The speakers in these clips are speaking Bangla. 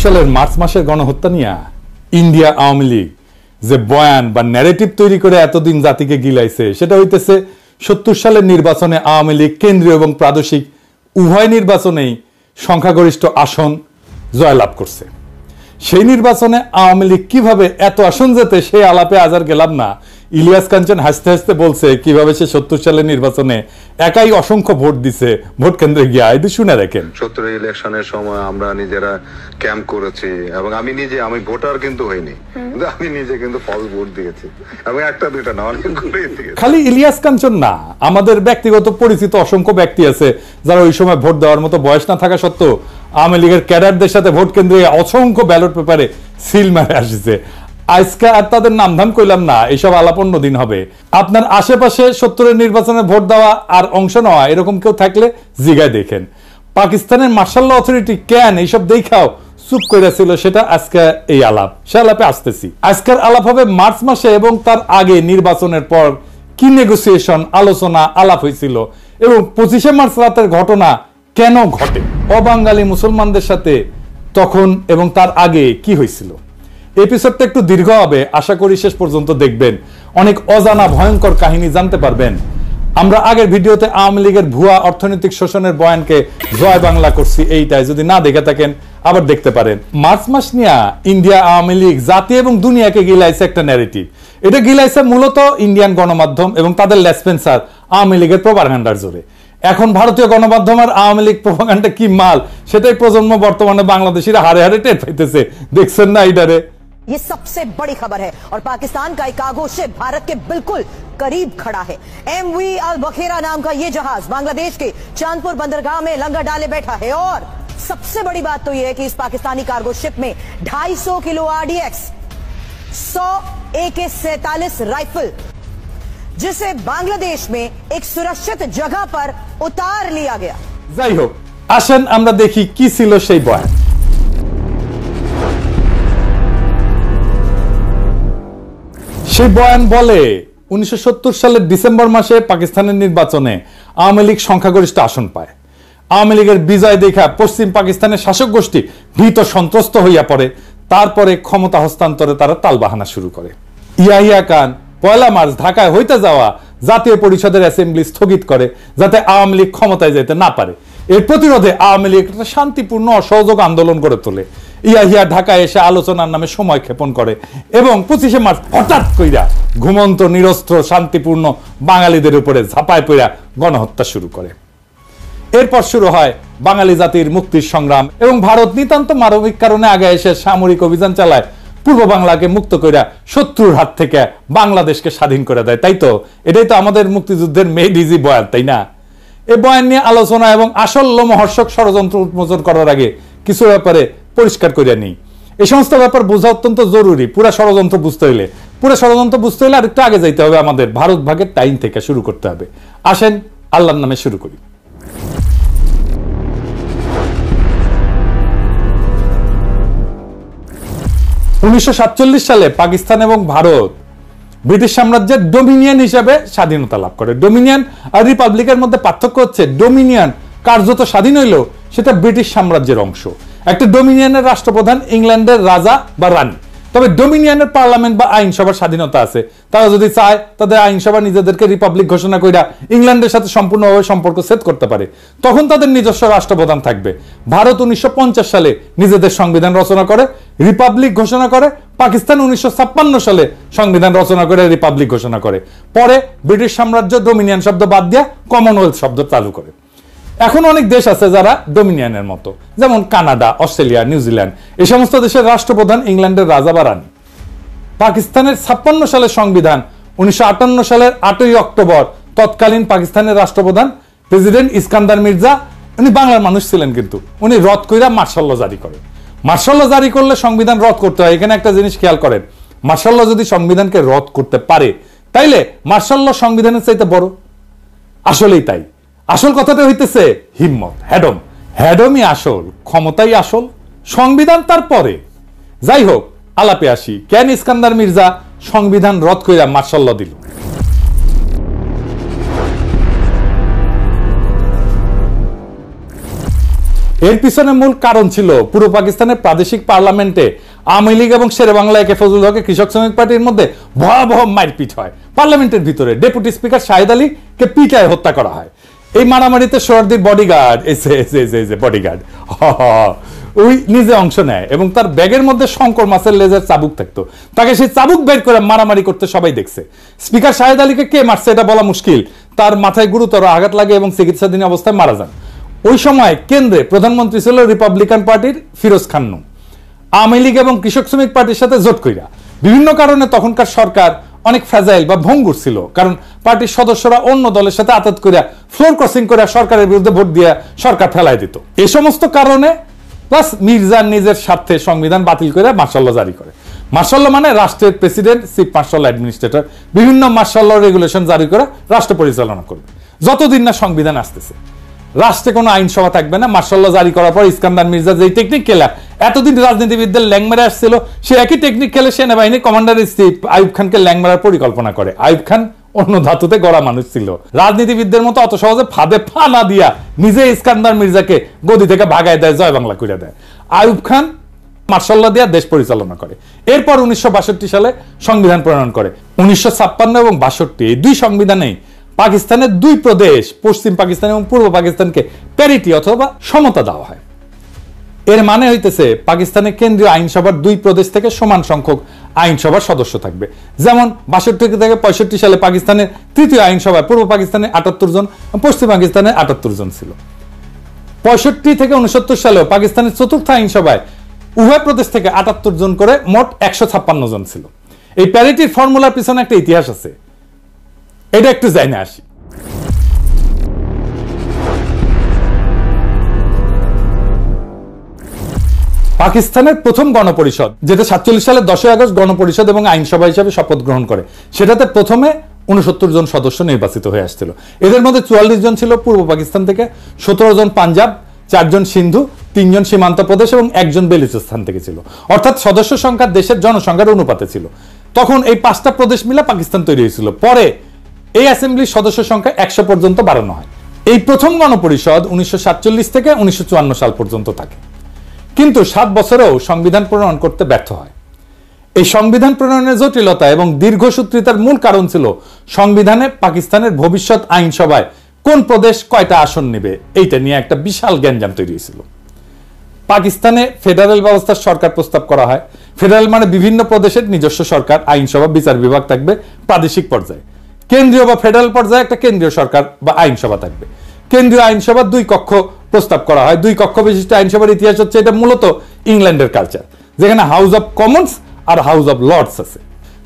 সালের মার্চ মাসের গণহত্যা নিয়ে ইন্ডিয়া আওয়ামী লীগ যে বয়ান বা ন্যারেটিভ তৈরি করে এতদিন জাতিকে গিলাইছে সেটা হইতেছে ৭০ সালের নির্বাচনে আওয়ামী লীগ কেন্দ্রীয় এবং প্রাদেশিক উভয় নির্বাচনেই সংখ্যাগরিষ্ঠ আসন জয়লাভ করছে। সেই নির্বাচনে আওয়ামী লীগ কিভাবে এত আসন যেতে সেই আলাপে আজ আর গেলাম না। ইলিয়াস কাঞ্চন হাসতে হাসতে বলছে কিভাবে সে ৭০ সালের নির্বাচনে একাই অসংখ্য ভোট দিছে ভোট কেন্দ্রে গিয়া। এই শুনে রাখেন। ৭০ ইলেকশনের সময় আমরা নিজেরা ক্যাম্প করেছি এবং আমি ভোটার কিন্তু হইনি, কিন্তু আমি নিজে কিন্তু ফলস ভোট দিয়েছি এবং একটা দুইটা না অনেকগুলোই দিয়েছি। খালি ইলিয়াস কাঞ্চন না, আমাদের ব্যক্তিগত পরিচিত অসংখ্য ব্যক্তি আছে যারা ওই সময় ভোট দেওয়ার মতো বয়স না থাকা সত্ত্বেও আওয়ামী লীগের ক্যাডারদের সাথে ভোট কেন্দ্রে অসংখ্য ব্যালট পেপারে সিল মারে আসছে। আজকে আর তাদের নামধাম কইলাম না, এইসব আলাপ অন্য দিন হবে। আপনার আশেপাশে ৭০-এর নির্বাচনে ভোট দেওয়া আর অংশ নেওয়া এরকম কেউ থাকলে জিগায় দেখেন। পাকিস্তানের মার্শাল ল অথরিটি কেন এইসব দেখাও চুপ করেছিল, সেটা আজকে এই আলাপ, সে আলাপে আসতেছি। আজকের আলাপ হবে মার্চ মাসে এবং তার আগে নির্বাচনের পর কি নেগোসিয়েশন, আলোচনা, আলাপ হয়েছিল এবং ২৫শে মার্চ রাতের ঘটনা কেন ঘটে, অবাঙালি মুসলমানদের সাথে তখন এবং তার আগে কি হয়েছিল। এপিসোডটা একটু দীর্ঘ হবে, আশা করি শেষ পর্যন্ত দেখবেন, অনেক অজানা ভয়ঙ্কর কাহিনী জানতে পারবেন। আমরা আগের ভিডিওতে আওয়ামী লীগের ভুয়া অর্থনৈতিক শোষণের বয়ানকে জয় বাংলা করছি, এইটাই যদি না দেখে থাকেন আবার দেখতে পারেন। মার্চ মাস নিয়ে ইন্ডিয়া আওয়ামী লীগ জাতি এবং দুনিয়াকে গিলাইছে একটা ন্যারেটিভ। এটা গিলাইছে মূলত ইন্ডিয়ান গণমাধ্যম এবং তাদের লেসপেন্সার আওয়ামী লীগের প্রোপাগান্ডার জোরে। এখন ভারতীয় গণমাধ্যম আর আওয়ামী লীগ প্রোপাগান্ডা কি মাল সেটাই প্রজন্ম বর্তমানে বাংলাদেশিরা হারে হারে টের পাইতেছে। দেখছেন না এইটারে? ये सबसे बड़ी खबर है और पाकिस्तान का एक कार्गो शिप भारत के बिल्कुल करीब खड़ा है। एमवी अल बखेरा नाम का ये जहाज बांग्लादेश के चांदपुर बंदरगाह में लंगर डाले बैठा है और सबसे बड़ी बात तो ये है कि इस पाकिस्तानी कार्गो शिप में 250 किलो आरडीएक्स, 100 AK-47 राइफल, जिसे बांग्लादेश में एक सुरक्षित जगह पर उतार लिया गया। যাই হোক, আসেন আমরা দেখি কি ছিল সেই বয়ান। সেই বয়ান বলে ১৯৭০ সালের ডিসেম্বর মাসে পাকিস্তানের নির্বাচনে আওয়ামী লীগ সংখ্যাগরিষ্ঠ আসন পায়। আওয়ামী লীগের বিজয় দেখা পশ্চিম পাকিস্তানের শাসক গোষ্ঠী ভীত সন্ত্রস্ত হইয়া পড়ে। তারপরে ক্ষমতা হস্তান্তরে তারা তালবাহানা শুরু করে। ইয়াহিয়া খান ১ মার্চ ঢাকায় হইতে যাওয়া জাতীয় পরিষদের অ্যাসেম্বলি স্থগিত করে যাতে আওয়ামী লীগ ক্ষমতায় যেতে না পারে। এর প্রতিরোধে আওয়ামী লীগ একটা শান্তিপূর্ণ অসহযোগ আন্দোলন গড়ে তোলে। ইয়াহিয়া ঢাকায় এসে আলোচনার নামে সময় ক্ষেপণ করে এবং ২৫শে মার্চ হঠাৎ কইরা ঘুমন্ত নিরস্ত্র শান্তিপূর্ণ বাঙালিদের উপরে ঝাঁপায় পড়া গণহত্যা শুরু করে। এরপর শুরু হয় বাঙালি জাতির মুক্তির সংগ্রাম এবং ভারত নিতান্ত মানবিক কারণে আগে এসে সামরিক অভিযান চালায়, পূর্ব বাংলাকে মুক্ত কইরা শত্রুর হাত থেকে বাংলাদেশকে স্বাধীন করে দেয়। তাই তো, এটাই তো আমাদের মুক্তিযুদ্ধের মেড ইজি বয়ান, তাই না? এই বয়ান নিয়ে আলোচনা এবং আসল লোমহর্ষক ষড়যন্ত্র উন্মোচন করার আগে কিছু ব্যাপারে পরিষ্কার করে নিই। এই সমস্ত ব্যাপার বোঝা অত্যন্ত জরুরি। পুরো ষড়যন্ত্র বুঝতে হলে আর একটু আগে যাইতে হবে, আমাদের ভারত ভাগের টাইম থেকে শুরু করতে হবে। আসেন আল্লাহর নামে শুরু করি। ১৯৪৭ সালে পাকিস্তান এবং ভারত ব্রিটিশ সাম্রাজ্যের ডোমিনিয়ন হিসেবে স্বাধীনতা লাভ করে। ডোমিনিয়ন আর রিপাবলিকের মধ্যে পার্থক্য হচ্ছে, ডোমিনিয়ন কার্যত স্বাধীন হইলেও সেটা ব্রিটিশ সাম্রাজ্যের অংশ। একটা ডোমিনিয়নের রাষ্ট্রপ্রধান ইংল্যান্ডের রাজা বা রানী, তবে ডোমিনিয়নের পার্লামেন্ট বা আইনসভার স্বাধীনতা আছে। তারা যদি চায় তাদের আইনসভা নিজেদেরকে রিপাবলিক ঘোষণা কইরা ইংল্যান্ডের সাথে সম্পূর্ণভাবে সম্পর্ক সেট করতে পারে, তখন তাদের নিজস্ব রাষ্ট্রপ্রধান থাকবে। ভারত 1950 সালে নিজেদের সংবিধান রচনা করে রিপাবলিক ঘোষণা করে, পাকিস্তান 1956 সালে সংবিধান রচনা করে রিপাবলিক ঘোষণা করে। পরে ব্রিটিশ সাম্রাজ্য ডোমিনিয়ন শব্দ বাদ দিয়া কমনওয়েলথ শব্দ চালু করে। এখন অনেক দেশ আছে যারা ডোমিনিয়নের মতো, যেমন কানাডা, অস্ট্রেলিয়া, নিউজিল্যান্ড। এই সমস্ত দেশের রাষ্ট্রপ্রধান ইংল্যান্ডের রাজা বা রানী। পাকিস্তানের 56 সালের সংবিধান 1958 সালের 8ই অক্টোবর তৎকালীন পাকিস্তানের রাষ্ট্রপ্রধান প্রেসিডেন্ট ইস্কান্দার মির্জা, উনি বাংলার মানুষ ছিলেন, কিন্তু উনি রদ কইরা মার্শাল ল জারি করে। মার্শাল ল জারি করলে সংবিধান রদ করতে হয়। এখানে একটা জিনিস খেয়াল করেন, মার্শাল ল যদি সংবিধানকে রদ করতে পারে তাইলে মার্শাল ল সংবিধানের চাইতে বড়। আসলেই তাই। আসল কথাটা হইতেছে হিম্মত, হ্যাডম। হ্যাডমই আসল, ক্ষমতাই আসল, সংবিধান তারপরে। যাই হোক, আলাপে আসি, কেন ইস্কান্দার মির্জা সংবিধান রদ কইরা মার্শাল ল দিল? এর পিছনে মূল কারণ ছিল পূর্ব পাকিস্তানের প্রাদেশিক পার্লামেন্টে আওয়ামী লীগ এবং শেরে বাংলা একে ফজলুল হকের কৃষক শ্রমিক পার্টির মধ্যে ভয়াবহ মারপিট হয়। পার্লামেন্টের ভিতরে ডেপুটি স্পিকার শাহিদ আলীকে পিটায় হত্যা করা হয়। এই মারামারিতে সোহরাওয়ার্দীর বডিগার্ড বডিগার্ড ওই নিজে অংশ নেয় এবং তার ব্যাগের মধ্যে শঙ্কর মাছের লেজের চাবুক থাকতো। তাকে সেই চাবুক বের করে মারামারি করতে সবাই দেখছে। স্পিকার শাহিদ আলীকে কে মারছে এটা বলা মুশকিল। তার মাথায় গুরুতর আঘাত লাগে এবং চিকিৎসাধীন অবস্থায় মারা যান। ওই সময় কেন্দ্রে প্রধানমন্ত্রী ছিল রিপাবলিকান পার্টির ফিরোজ খান নূন। আওয়ামী লীগ এবং কৃষক শ্রমিক পার্টির সাথে জোট কইরা বিভিন্ন কারণে তখনকার সরকার অনেক ফ্যাজাইল বা ভঙ্গুর ছিল, কারণ পার্টির সদস্যরা অন্য দলের সাথে আতাত করিয়া ফ্লোর ক্রসিং করে সরকারের বিরুদ্ধে ভোট দিয়ে সরকার ফেলাই দিত। এই সমস্ত কারণে প্লাস মির্জার নিজের স্বার্থে সংবিধান বাতিল করে মার্শাল ল জারি করে। মার্শাল ল মানে রাষ্ট্রের প্রেসিডেন্ট, চিফ মার্শাল অ্যাডমিনিস্ট্রেটর বিভিন্ন মার্শাল ল রেগুলেশন জারি করে রাষ্ট্র পরিচালনা করবে যতদিন না সংবিধান আসতেছে। রাষ্ট্রে কোনো আইনসভা থাকবে না। মার্শাল ল জারি করার পর ইস্কান্দার মির্জা যেই টেকনিক খেলা এতদিন রাজনীতিবিদদের ল্যাং মেরে আসছিল, সে একই টেকনিক খেলে সেনাবাহিনী কমান্ডার ইন চিফ আইয়ুব খানকে ল্যাং মারার পরিকল্পনা করে। আইয়ুব খান অন্য ধাতুতে গড়া মানুষ ছিল, রাজনীতিবিদদের মতো অত সহজে ফাঁদে পা না দিয়া নিজে ইস্কান্দার মির্জাকে গদি থেকে ভাগায় দেয়, জয় বাংলা করে দেয়। আইয়ুব খান মার্শাল ল দিয়া দেশ পরিচালনা করে। এরপর 1962 সালে সংবিধান প্রণয়ন করে। 1956 এবং 62 এই দুই সংবিধানেই পাকিস্তানের দুই প্রদেশ পশ্চিম পাকিস্তান এবং পূর্ব পাকিস্তানকে প্যারিটি অথবা সমতা দেওয়া হয়। এর মানে হইতেছে পাকিস্তানের কেন্দ্রীয় আইনসভার দুই প্রদেশ থেকে সমান সংখ্যক আইনসভার সদস্য থাকবে। যেমন 62 থেকে 65 সালে পাকিস্তানের তৃতীয় আইনসভায় পূর্ব পাকিস্তানে 78 জন, পশ্চিম পাকিস্তানে 78 জন ছিল। 65 থেকে 69 সালেও পাকিস্তানের চতুর্থ আইনসভায় উভয় প্রদেশ থেকে 78 জন করে মোট 156 জন ছিল। এই প্যারিটির ফর্মুলার পিছনে একটা ইতিহাস আছে, এটা একটু জানা আসি। পাকিস্তানের প্রথম গণপরিষদ, যেটা 47 সালের 10 আগস্ট গণপরিষদ এবং আইনসভা হিসেবে শপথ গ্রহণ করে, সেটাতে প্রথমে 69 জন সদস্য নির্বাচিত হয়ে আসছিল। এদের মধ্যে 44 জন ছিল পূর্ব পাকিস্তান থেকে, 17 জন পাঞ্জাব, 4 জন সিন্ধু, 3 জন সীমান্ত প্রদেশ এবং 1 জন বেলুচিস্তান থেকে ছিল। অর্থাৎ সদস্য সংখ্যা দেশের জনসংখ্যার অনুপাতে ছিল। তখন এই 5টা প্রদেশ মিলে পাকিস্তান তৈরি হয়েছিল। পরে এই অ্যাসেম্বলির সদস্য সংখ্যা 100 পর্যন্ত বাড়ানো হয়। এই প্রথম গণপরিষদ 1947 থেকে 1954 সাল পর্যন্ত থাকে, কিন্তু 7 বছরেও সংবিধান প্রণয়ন করতে ব্যর্থ হয়। এই সংবিধান প্রণয়নের জটিলতা এবং দীর্ঘসূত্রিতার মূল কারণ ছিল সংবিধানে পাকিস্তানের ভবিষ্যৎ আইনসভায় কোন প্রদেশ কয়টা আসন নেবে এইটা নিয়ে একটা বিশাল গ্যাঞ্জাম তৈরি হয়েছিল। পাকিস্তানে ফেডারেল ব্যবস্থার সরকার প্রস্তাব করা হয়। ফেডারেল মানে বিভিন্ন প্রদেশের নিজস্ব সরকার, আইনসভা, বিচার বিভাগ থাকবে প্রাদেশিক পর্যায়ে। কেন্দ্রীয় বা ফেডারেল পর্যায়ে একটা কেন্দ্রীয় সরকার বা আইনসভা থাকবে। কেন্দ্রীয় আইনসভা 2 কক্ষ প্রস্তাব করা হয়। 2 কক্ষ বিশিষ্ট আইনসভার ইতিহাস হচ্ছে, এটা মূলত ইংল্যান্ডের কালচার, যেখানে হাউস অব কমন্স আর হাউস অব লর্ডস আছে।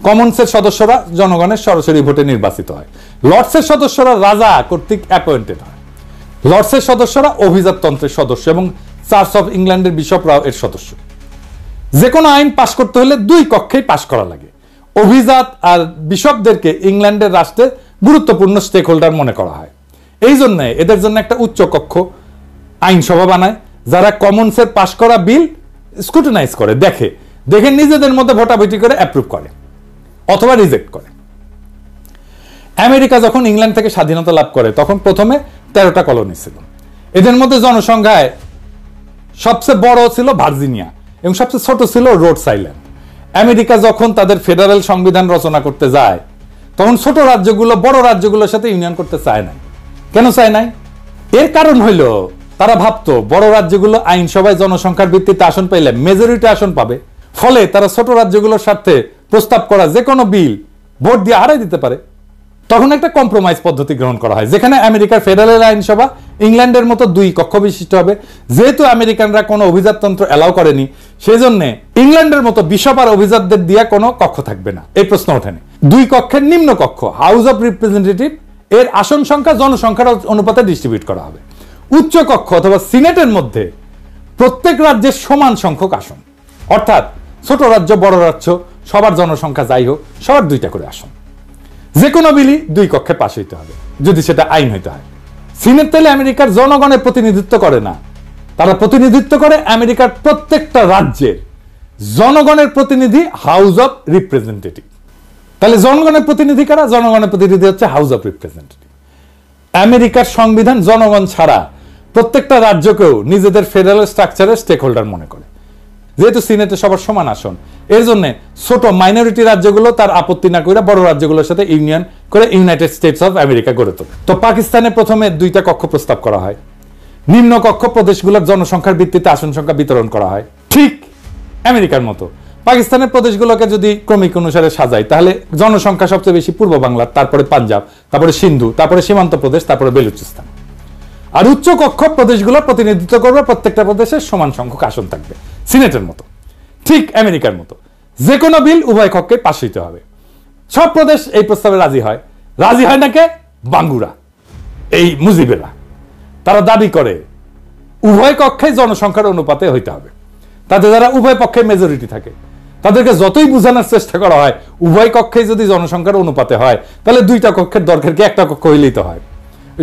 কমন্সের সদস্যরা জনগণের সরাসরি ভোটে নির্বাচিত হয়। লর্ডসের সদস্যরা রাজা কর্তৃক অ্যাপয়েন্টেড হয়। লর্ডসের সদস্যরা অভিজাততন্ত্রের সদস্য এবং চার্চ অফ ইংল্যান্ডের বিশপরাও এর সদস্য। যে কোনো আইন পাশ করতে হলে 2 কক্ষেই পাশ করা লাগে। অভিজাত আর বিশপদেরকে ইংল্যান্ডের রাষ্ট্রের গুরুত্বপূর্ণ স্টেক হোল্ডার মনে করা হয়। এই জন্য এদের জন্য একটা উচ্চ কক্ষ আইনসভা বানায়, যারা কমন্সের পাশ করা বিল স্ক্রুটিনাইজ করে, দেখে নিজেদের মধ্যে ভোটাভুটি করে অ্যাপ্রুভ করে অথবা রিজেক্ট করে। আমেরিকা যখন ইংল্যান্ড থেকে স্বাধীনতা লাভ করে তখন প্রথমে 13টা কলোনি ছিল। এদের মধ্যে জনসংখ্যায় সবচেয়ে বড় ছিল ভার্জিনিয়া এবং সবচেয়ে ছোট ছিল রোডস আইল্যান্ড। আমেরিকা যখন তাদের ফেডারেল সংবিধান রচনা করতে যায় তখন ছোট রাজ্যগুলো বড় রাজ্যগুলোর সাথে ইউনিয়ন করতে চায় না। কেন চায় নাই? এর কারণ হইল তারা ভাবতো বড় রাজ্যগুলো আইনসভায় জনসংখ্যার ভিত্তিতে আসন পাইলে মেজরিটি আসন পাবে, ফলে তারা ছোট রাজ্যগুলোর স্বার্থে প্রস্তাব করা যে কোনো বিল ভোট দিয়ে হারাই দিতে পারে। তখন একটা কম্প্রোমাইজ পদ্ধতি গ্রহণ করা হয়, যেখানে আমেরিকার ফেডারেল আইনসভা ইংল্যান্ডের মতো 2 কক্ষ বিশিষ্ট হবে। যেহেতু আমেরিকানরা কোনো অভিজাততন্ত্র এলাও করেনি, সেই জন্য ইংল্যান্ডের মতো বিশপ আর অভিজাতদের দিয়ে কোনো কক্ষ থাকবে না, এই প্রশ্ন ওঠেনি। 2 কক্ষের নিম্ন কক্ষ হাউস অফ রিপ্রেজেন্টেটিভ এর আসন সংখ্যা জনসংখ্যার অনুপাতে ডিস্ট্রিবিউট করা হবে। উচ্চ কক্ষ অথবা সিনেটের মধ্যে প্রত্যেক রাজ্যের সমান সংখ্যক আসন, অর্থাৎ ছোট রাজ্য বড় রাজ্য সবার জনসংখ্যা যাই হোক সবার 2টা করে আসন। যে কোনো বিলই 2 কক্ষে পাশ হইতে হবে যদি সেটা আইন হইতে হয়। সিনেট তাহলে আমেরিকার জনগণের প্রতিনিধিত্ব করে না, তারা প্রতিনিধিত্ব করে আমেরিকার প্রত্যেকটা রাজ্যের জনগণের প্রতিনিধি হাউস অফ রিপ্রেজেন্টেটিভ। তাহলে জনগণের প্রতিনিধি কারা? জনগণের প্রতিনিধি হচ্ছে হাউস অফ রিপ্রেজেন্টেটিভ। আমেরিকার সংবিধান জনগণ ছাড়া প্রত্যেকটা রাজ্যকেও নিজেদের ফেডারেল স্ট্রাকচারের স্টেক হোল্ডার মনে করে। যেহেতু সিনেটে সবার সমান আসন, এর জন্য ছোট মাইনরিটি রাজ্যগুলো তার আপত্তি না করে বড় রাজ্যগুলোর সাথে ইউনিয়ন করে ইউনাইটেড স্টেটস অফ আমেরিকা গড়ে তোলে। তো পাকিস্তানে প্রথমে 2টা কক্ষ প্রস্তাব করা হয়। নিম্ন কক্ষ প্রদেশগুলোর জনসংখ্যার ভিত্তিতে আসন সংখ্যা বিতরণ করা হয়। ঠিক আমেরিকার মতো পাকিস্তানের প্রদেশগুলোকে যদি ক্রমিক অনুসারে সাজাই, তাহলে জনসংখ্যা সবচেয়ে বেশি পূর্ব বাংলার, তারপরে পাঞ্জাব, তারপরে সিন্ধু, তারপরে সীমান্ত প্রদেশ, তারপরে বেলুচিস্তান। আর উচ্চ কক্ষ প্রদেশগুলো প্রতিনিধিত্ব করবে, প্রত্যেকটা প্রদেশের সমান সংখ্যক আসন থাকবে সিনেটের মতো। ঠিক আমেরিকার মতো যে কোনো বিল উভয় কক্ষে পাশ হইতে হবে। সব প্রদেশ এই প্রস্তাবে রাজি হয়। রাজি হয় না কে? বাঙ্গুরা, এই মুজিবেরা। তারা দাবি করে উভয় কক্ষে জনসংখ্যার অনুপাতে হইতে হবে। তাতে যারা উভয় পক্ষে মেজরিটি থাকে তাদেরকে যতই বোঝানোর চেষ্টা করা হয় উভয় কক্ষে যদি জনসংখ্যার অনুপাতে হয় তাহলে 2টা কক্ষের দরকার কি, একটা কক্ষ হইলেই তো হয়।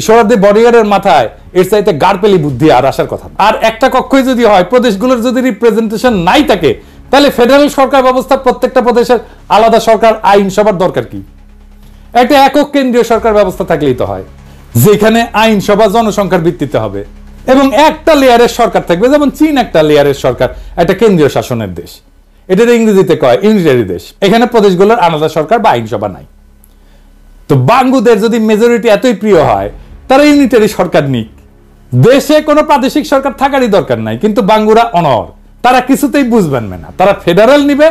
সোহরাওয়ার্দী বডিগার্ডের মাথায় এর চাইতে গাড়পেলি বুদ্ধি আর আসার কথা। আর একটা কক্ষই যদি হয়, প্রদেশগুলোর যদি রিপ্রেজেন্টেশন নাই থাকে, তাহলে ফেডারেল সরকার ব্যবস্থা প্রত্যেকটা প্রদেশের আলাদা সরকার আইনসভার দরকার কি? একটা একক কেন্দ্রীয় সরকার ব্যবস্থা থাকলেই তো হয়, যেখানে আইনসভা জনসংখ্যার ভিত্তিতে হবে এবং একটা লেয়ারের সরকার থাকবে। যেমন চীন একটা লেয়ারের সরকার, একটা কেন্দ্রীয় শাসনের দেশ, এটার ইংরেজিতে কয় ইউনিটারি দেশ। এখানে প্রদেশগুলোর আলাদা সরকার বা আইনসভা নাই। তো বাঙ্গুদের যদি মেজরিটি এতই প্রিয় হয়, তারা ইউনিটারি সরকার নিক, দেশে কোনো প্রাদেশিক সরকার থাকারই দরকার নাই। কিন্তু বাঙ্গুরা অনর, তারা কিছুতেই বুঝবেন না। তারা ফেডারেল নিবে,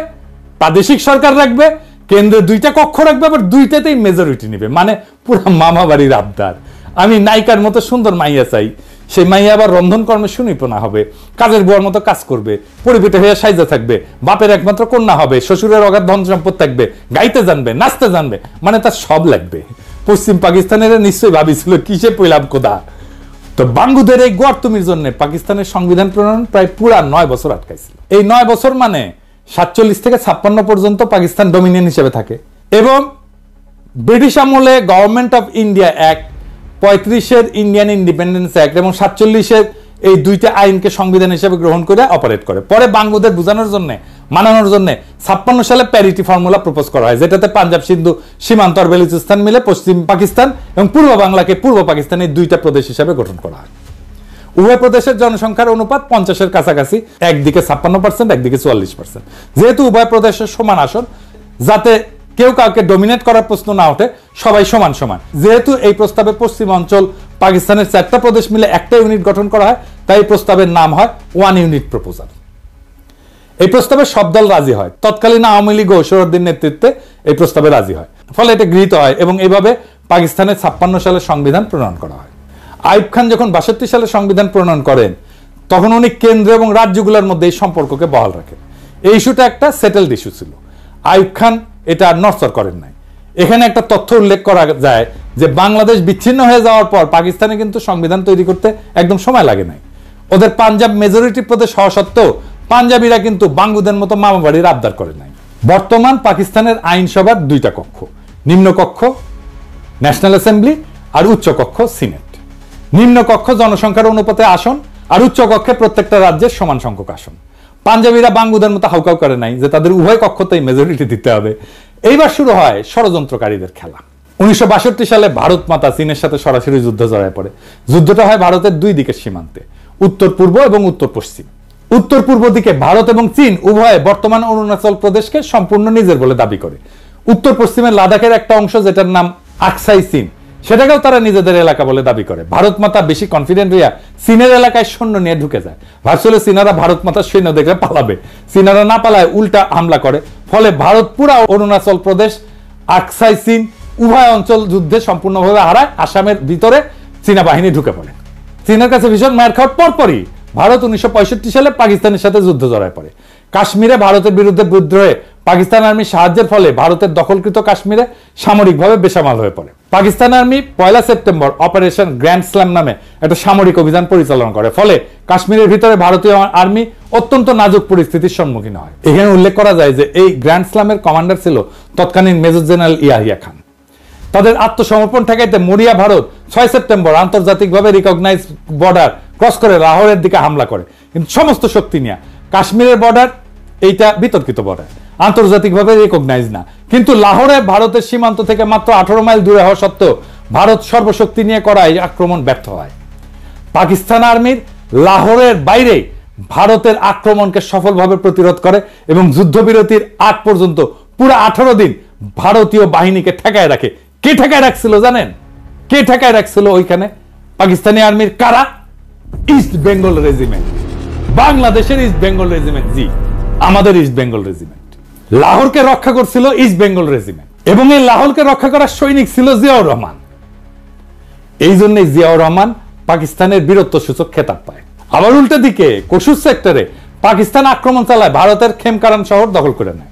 প্রাদেশিক সরকার রাখবে, কেন্দ্রে 2টা কক্ষ রাখবে, আবার 2টাতেই মেজরিটি নিবে। মানে পুরো মামা বাড়ির আবদার। আমি নায়িকার মতো সুন্দর মাইয়া চাই, সেই মাইয়া আবার রন্ধন কর্মে সুনিপুণা হবে, কাজের বুয়ার মতো কাজ করবে, পরিপেটে হয়ে সাইজা থাকবে, বাপের একমাত্র কন্যা হবে, শ্বশুরের অগাধ ধন সম্পদ থাকবে, গাইতে জানবে, নাচতে জানবে, মানে তার সব লাগবে। পশ্চিম পাকিস্তানের নিশ্চয়ই ভাবিছিল কিসে পইলাম কোদা। তো বাঙ্গুদের এই গোয়ার্তুমির জন্য পাকিস্তানের সংবিধান প্রণয়ন প্রায় পুরা 9 বছর আটকাইছিল। এই 9 বছর মানে 47 থেকে 56 পর্যন্ত পাকিস্তান ডমিনিয়ন হিসেবে থাকে। এবং ব্রিটিশ আমলে গভর্নমেন্ট অফ ইন্ডিয়া অ্যাক্ট, 35-এর ইন্ডিয়ান ইন্ডিপেন্ডেন্স অ্যাক্ট এবং 47-এর এই 2টা আইনকে সংবিধান হিসেবে গ্রহণ করে অপারেট করে। পরে বাঙ্গুদের বোঝানোর জন্য, মানানোর জন্য 56 সালে প্যারিটি ফর্মুলা প্রপোজ করা হয়, যেটাতে পাঞ্জাব সিন্ধু সীমান্ত আর বেলুচিস্তান মিলে পশ্চিম পাকিস্তান এবং পূর্ব বাংলাকে পূর্ব পাকিস্তানের 2টা প্রদেশ হিসেবে গঠন করা হয়। উভয় প্রদেশের জনসংখ্যার অনুপাত 50-এর কাছাকাছি, একদিকে 56%, একদিকে 44%। যেহেতু উভয় প্রদেশের সমান আসন, যাতে কেউ কাউকে ডমিনেট করার প্রশ্ন না ওঠে, সবাই সমান সমান। যেহেতু এই প্রস্তাবে পশ্চিম অঞ্চল পাকিস্তানের 4টা প্রদেশ মিলে একটা ইউনিট গঠন করা হয়, তাই এই প্রস্তাবের নাম হয় 1 ইউনিট প্রপোজাল। এই প্রস্তাবে সব দল রাজি হয়। তৎকালীন আওয়ামী লীগ ও সোহরাওয়ার্দীর নেতৃত্বে এই প্রস্তাবে রাজি হয়, ফলে এটা গৃহীত হয় এবং এইভাবে পাকিস্তানের 56 সালে সংবিধান প্রণয়ন করা হয়। আইয়ুব খান যখন 62 সালে সংবিধান প্রণয়ন করেন, তখন উনি কেন্দ্র এবং রাজ্যগুলোর মধ্যে এই সম্পর্ককে বহাল রাখেন। এই ইস্যুটা একটা সেটেলড ইস্যু ছিল। আইয়ুব খান এটা আর নড়চড় করেন নাই। এখানে একটা তথ্য উল্লেখ করা যায় যে বাংলাদেশ বিচ্ছিন্ন হয়ে যাওয়ার পর পাকিস্তানে কিন্তু সংবিধান তৈরি করতে একদম সময় লাগে নাই। ওদের পাঞ্জাব মেজরিটি প্রদেশ হওয়া সত্ত্বেও পাঞ্জাবিরা কিন্তু বাঙ্গুদের মতো মামা বাড়ির আবদার করে নাই। বর্তমান পাকিস্তানের আইনসভার 2টা কক্ষ, নিম্ন কক্ষ ন্যাশনাল অ্যাসেম্বলি আর উচ্চ কক্ষ সিনেট। নিম্ন কক্ষ জনসংখ্যার অনুপাতে আসন আর উচ্চ কক্ষে প্রত্যেকটা রাজ্যের সমান সংখ্যক আসন। পাঞ্জাবিরা বাঙ্গুদের মতো হাউকাউ করে নাই যে তাদের উভয় কক্ষতেই মেজরিটি দিতে হবে। এইবার শুরু হয় ষড়যন্ত্রকারীদের খেলা। 1962 সালে ভারত মাতা চীনের সাথে সরাসরি যুদ্ধ জড়ায় পড়ে। যুদ্ধটা হয় ভারতের 2 দিকের সীমান্তে, উত্তর পূর্ব এবং উত্তর পশ্চিম। উত্তর পূর্ব দিকে ভারত এবং চীন উভয়ে বর্তমান অরুণাচল প্রদেশকে সম্পূর্ণ নিজের বলে দাবি করে। উত্তর পশ্চিমে লাদাখের একটা অংশ যেটার নাম আকসাই চীন, সেটাকেও তারা নিজেদের এলাকা বলে দাবি করে। ভারত মাতা বেশি কনফিডেন্ট হইয়া চীনের এলাকায় সৈন্য নিয়ে ঢুকে যায়। ভাবছিল চীনারা ভারত মাতার সৈন্য দেখে পালাবে, চীনারা না পালায় উল্টা হামলা করে। ফলে ভারত পুরা অরুণাচল প্রদেশ, আকসাই চীন উভয় অঞ্চল যুদ্ধে সম্পূর্ণভাবে হারায়। আসামের ভিতরে চীনা বাহিনী ঢুকে পড়ে। চীনের কাছে ভীষণ মার খাওয়ার পরপরই ভারত 1965 সালে পাকিস্তানের সাথে যুদ্ধ জড়ায় পড়ে। কাশ্মীরে ভারতের বিরুদ্ধে বিদ্রোহে পাকিস্তান আর্মি সাহায্যের ফলে ভারতের দখলকৃত কাশ্মীরে সামরিকভাবে বেসামাল হয়ে পড়ে। Pakistan army 1 September operation grand slam নামে একটা সামরিক অভিযান পরিচালনা করে। ফলে কাশ্মীরের ভিতরে ভারতীয় আর্মি অত্যন্ত নাজুক পরিস্থিতির সম্মুখীন হয়। এখানে উল্লেখ করা যায় যে এই গ্র্যান্ড স্ল্যামের কমান্ডার ছিল তৎকালীন মেজর জেনারেল ইয়াহিয়া খান। তাদের আত্মসমর্পণ ঠেকাইতে মরিয়া ভারত 6 সেপ্টেম্বর আন্তর্জাতিকভাবে রিকগনাইজ বর্ডার ক্রস করে লাহোরের দিকে হামলা করে। কিন্তু সমস্ত শক্তি নিয়ে কাশ্মীরের বর্ডার এইটা বিতর্কিত বর্ডার, আন্তর্জাতিকভাবে রিকগনাইজ না। কিন্তু লাহোরে ভারতের সীমান্ত থেকে মাত্র 18 মাইল দূরে হওয়া সত্ত্বেও ভারত সর্বশক্তি নিয়ে করা এই আক্রমণ ব্যর্থ হয়। পাকিস্তান আর্মির লাহোরের বাইরে ভারতের আক্রমণকে সফলভাবে প্রতিরোধ করে এবং যুদ্ধবিরতির আগ পর্যন্ত পুরো 18 দিন ভারতীয় বাহিনীকে ঠেকায় রাখে। কে ঠেকায় রাখছিল জানেন? কে ঠেকায় রাখছিল ওইখানে? পাকিস্তানি আর্মির কারা? ইস্ট বেঙ্গল রেজিমেন্ট, বাংলাদেশের ইস্ট বেঙ্গল রেজিমেন্ট। জি, আমাদের ইস্ট বেঙ্গল রেজিমেন্ট। লাহোরকে রক্ষা করছিল ইস্ট বেঙ্গল রেজিমেন্ট এবং এই লাহোরকে রক্ষা করার সৈনিক ছিল জিয়াউর রহমান। এই জন্যই জিয়াউর রহমান পাকিস্তানের বীরত্ব সূচক খেতাব পায়। আবার উল্টো দিকে কসুর সেক্টরে পাকিস্তান আক্রমণ চালায়, ভারতের খেমকারান শহর দখল করে নেয়।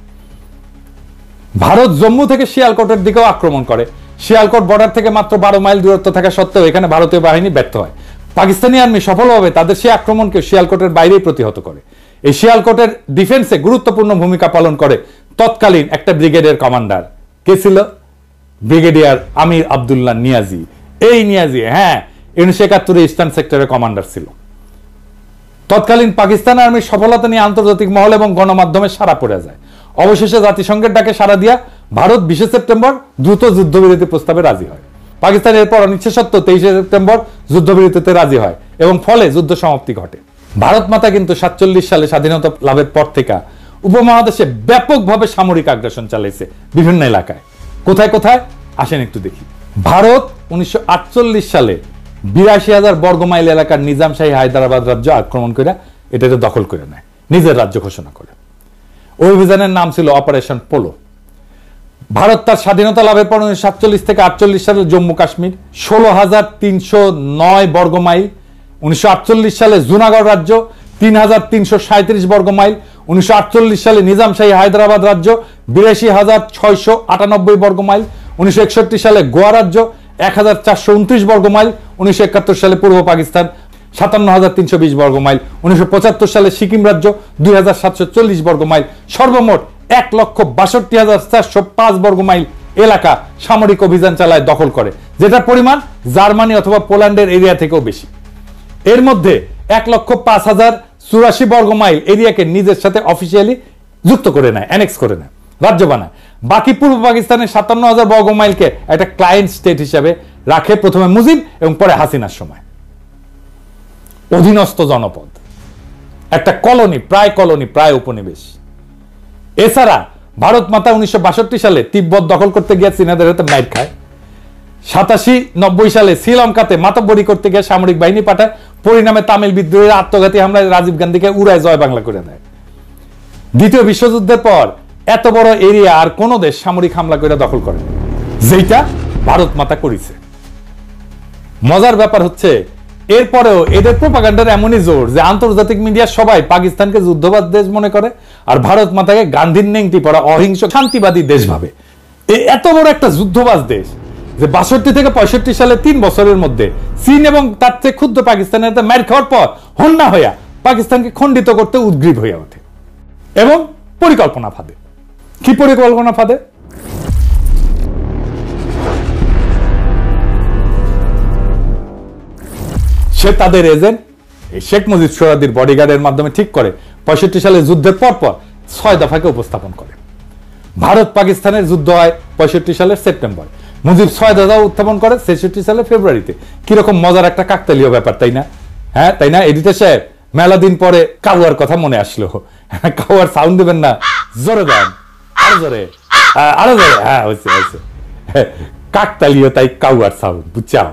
ভারত জম্মু থেকে শিয়ালকোটের দিকেও আক্রমণ করে। শিয়ালকোট বর্ডার থেকে মাত্র 12 মাইল দূরত্ব থাকা সত্ত্বেও এখানে ভারতীয় বাহিনী ব্যর্থ হয়। পাকিস্তানি আর্মি সফলভাবে তাদের সেই আক্রমণকে শিয়ালকোটের বাইরেই প্রতিহত করে। এই শিয়ালকোটের ডিফেন্সে গুরুত্বপূর্ণ ভূমিকা পালন করে তৎকালীন একটা ব্রিগেডের কমান্ডার। কে ছিল? ব্রিগেডিয়ার আমির আব্দুল্লাহ নিয়াজি। এই নিয়াজি 1971 ইস্টার্ন সেক্টরের কমান্ডার ছিল। তৎকালীন পাকিস্তান আর্মির সফলতা নিয়ে আন্তর্জাতিক মহল এবং গণমাধ্যমে সাড়া পড়ে যায়। অবশেষে জাতিসংঘের ডাকে সাড়া দিয়া ভারত 20 সেপ্টেম্বর দ্রুত যুদ্ধবিরতি প্রস্তাবে রাজি হয়। পাকিস্তান এরপর অনিচ্ছা সত্ত্বেও 23 সেপ্টেম্বর যুদ্ধবিরতিতে রাজি হয় এবং ফলে যুদ্ধ সমাপ্তি ঘটে। ভারত মাতা কিন্তু 47 সালে স্বাধীনতা লাভের পর থেকে উপমহাদেশে ব্যাপকভাবে সামরিক আগ্রাসন চালাইছে বিভিন্ন এলাকায়। কোথায় কোথায় আসেন একটু দেখি। ভারত 1948 সালে 82,000 বর্গমাইল এলাকার নিজামশাহী হায়দ্রাবাদ রাজ্য আক্রমণ করে এটাকে দখল করে নেয়, নিজের রাজ্য ঘোষণা করে। ওই অভিযানের নাম ছিল অপারেশন পোলো। ভারত তার স্বাধীনতা লাভের পর 1947 থেকে 48 সালে জম্মু কাশ্মীর 16,309 বর্গমাইল, 1948 সালে জুনাগড় রাজ্য 3,337 বর্গমাইল, 1948 সালে নিজামশাহী হায়দ্রাবাদ রাজ্য 82,698 বর্গমাইল, 1961 সালে গোয়া রাজ্য 1,429 বর্গমাইল, 1971 সালে পূর্ব পাকিস্তান 57,320 বর্গমাইল, 1975 সালে সিকিম রাজ্য 2,740 বর্গমাইল, সর্বমোট 1,62,405 বর্গমাইল এলাকা সামরিক অভিযান চালায় দখল করে, যেটার পরিমাণ জার্মানি অথবা পোল্যান্ডের এরিয়া থেকেও বেশি। এর মধ্যে 1,05,084 বর্গমাইল এরিয়াকে নিজের সাথে অফিসিয়ালি যুক্ত করে নেয়, অ্যানেক্স করে নেয়, রাজ্য বানায়। বাকি পূর্ব পাকিস্তানের 57,000 বর্গমাইলকে একটা ক্লায়েন্ট স্টেট হিসেবে রাখে, প্রথমে মুজিব এবং পরে হাসিনার সময়। অধীনস্থ জনপদ, একটা কলোনি, প্রায় উপনিবেশ। এছাড়া ভারত মাতা 1962 সালে তিব্বত দখল করতে গিয়ে চীনাদের হাতে মাইর খায়। 87-90 সালে শ্রীলঙ্কাতে মাতব্বরি করতে গিয়ে সামরিক বাহিনী পাঠায়, পরিণামে তামিল বিদ্রোহীরা আত্মঘাতী হামলায় রাজীব গান্ধীকে উড়ায় জয় বাংলা করে দেয়। দ্বিতীয় বিশ্বযুদ্ধের পর এত বড় এরিয়া আর কোন দেশ সামরিক হামলা করে দখল করে, যেটা ভারত মাতা করেছে। মজার ব্যাপার হচ্ছে এরপরেও এদের প্রোপাগান্ডার এমনই জোর যে আন্তর্জাতিক মিডিয়া সবাই পাকিস্তানকে যুদ্ধবাদ দেশ মনে করে আর ভারত মাতাকে গান্ধীর নেংটি পড়া অহিংস শান্তিবাদী দেশ ভাবে। এত বড় একটা যুদ্ধবাজ দেশ যে 62 থেকে 65 সালে 3 বছরের মধ্যে চীন এবং তার চেয়ে ক্ষুদ্র পাকিস্তানের মার খাওয়ার পর হন্যা হইয়া পাকিস্তানকে খণ্ডিত করতে উদ্গ্রীব হয়ে ওঠে এবং পরিকল্পনা ফাঁদে। কি পরিকল্পনা ফাঁদে? সে তাদের এজেন্ট শেখ মুজিব সোহরাওয়ার্দীর বডিগার্ডের মাধ্যমে ঠিক করে 65 সালে যুদ্ধের পর 6 দফাকে উপস্থাপন করে। ভারত পাকিস্তানের যুদ্ধ হয় 65 সালের সেপ্টেম্বর, মুজিব 6 দফা উত্থাপন করে 66 সালের ফেব্রুয়ারিতে। কিরকম মজার একটা কাকতালীয় ব্যাপার, তাই না? হ্যাঁ, তাই না এডিটর সাহেব? মেলা দিন পরে কাউয়ার কথা মনে আসলো। কাউয়ার সাউন্ড দেবেন না? জোরে দেন, আরো জোরে, আরো জোরে। হ্যাঁ, হয়েছে হয়েছে, কাকতালীয় তাই কাউয়ার সাউন্ড, বুঝছাও।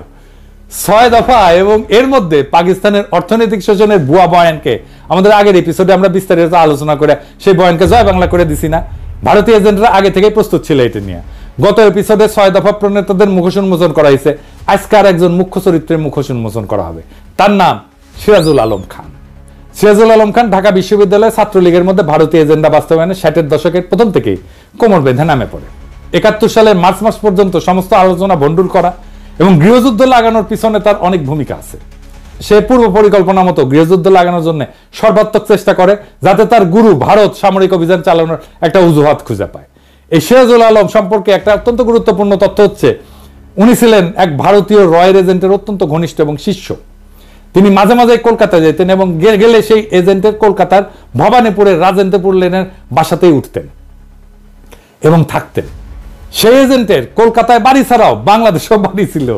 6 দফা এবং এর মধ্যে পাকিস্তানের অর্থনৈতিক শোষণের ভুয়া বয়ানকে আমাদের আগের এপিসোডে আমরা বিস্তারিত আলোচনা করে সেই বয়ানকে জয় বাংলা করে দিছি না? ভারতীয় এজেন্টরা আগে থেকেই প্রস্তুত ছিল এটা নিয়ে। গত এপিসোডে 6 দফা প্রণেতাদের মুখোশ উন্মোচন করা হয়েছে। আজকে আর একজন মুখ্য চরিত্রের মুখোশ উন্মোচন করা হবে। তার নাম সিরাজুল আলম খান। সিরাজুল আলম খান ঢাকা বিশ্ববিদ্যালয় ছাত্রলীগের মধ্যে ভারতীয় এজেন্ডা বাস্তবায়নে 60-এর দশকের প্রথম থেকেই কোমর বেঁধে নামে পড়ে। 71 সালের মার্চ মাস পর্যন্ত সমস্ত আলোচনা ভণ্ডুল করা এবং গৃহযুদ্ধ লাগানোর পিছনে তার অনেক ভূমিকা আছে। সে পূর্ব পরিকল্পনা মতো গৃহযুদ্ধ লাগানোর জন্য সর্বাত্মক চেষ্টা করে, যাতে তার গুরু ভারত সামরিক অভিযান চালানোর একটা অজুহাত খুঁজে পায়। এই সিরাজুল আলম সম্পর্কে একটা অত্যন্ত গুরুত্বপূর্ণ তথ্য হচ্ছে, উনি ছিলেন এক ভারতীয় রয়্যাল এজেন্টের অত্যন্ত ঘনিষ্ঠ এবং শিষ্য। তিনি মাঝে মাঝে কলকাতায় যেতেন এবং গেলে সেই এজেন্টের কলকাতার ভবানীপুরের রাজেন্দ্রপুর লেনের বাসাতেই উঠতেন এবং থাকতেন। সেই এজেন্টের কলকাতায় বাড়ি ছাড়াও বাংলাদেশেও বাড়ি ছিল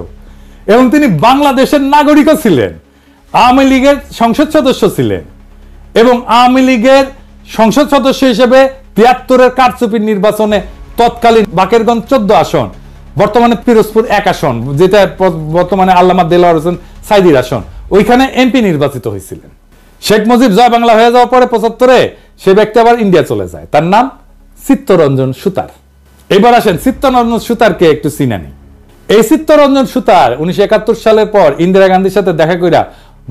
এবং তিনি বাংলাদেশের নাগরিকও ছিলেন, আওয়ামী লীগের সংসদ সদস্য ছিলেন এবং আওয়ামী লীগের সংসদ সদস্য হিসেবে 73-এর কারচুপির নির্বাচনে তৎকালীন বাকেরগঞ্জ 14 আসন, বর্তমানে পিরোজপুর 1 আসন, যেটা বর্তমানে আল্লামা দেলোয়ার হোসেন সাইদির আসন, ওইখানে এমপি নির্বাচিত হয়েছিলেন। শেখ মুজিব জয় বাংলা হয়ে যাওয়ার পরে 75-এ সে ব্যক্তি আবার ইন্ডিয়া চলে যায়। তার নাম চিত্তরঞ্জন সুতার। এবার আসেন চিত্তরঞ্জন সুতারকে একটু চিনে নিই। এই চিত্তরঞ্জন সুতার 1971 সালের পর ইন্দিরা গান্ধীর সাথে দেখা কইরা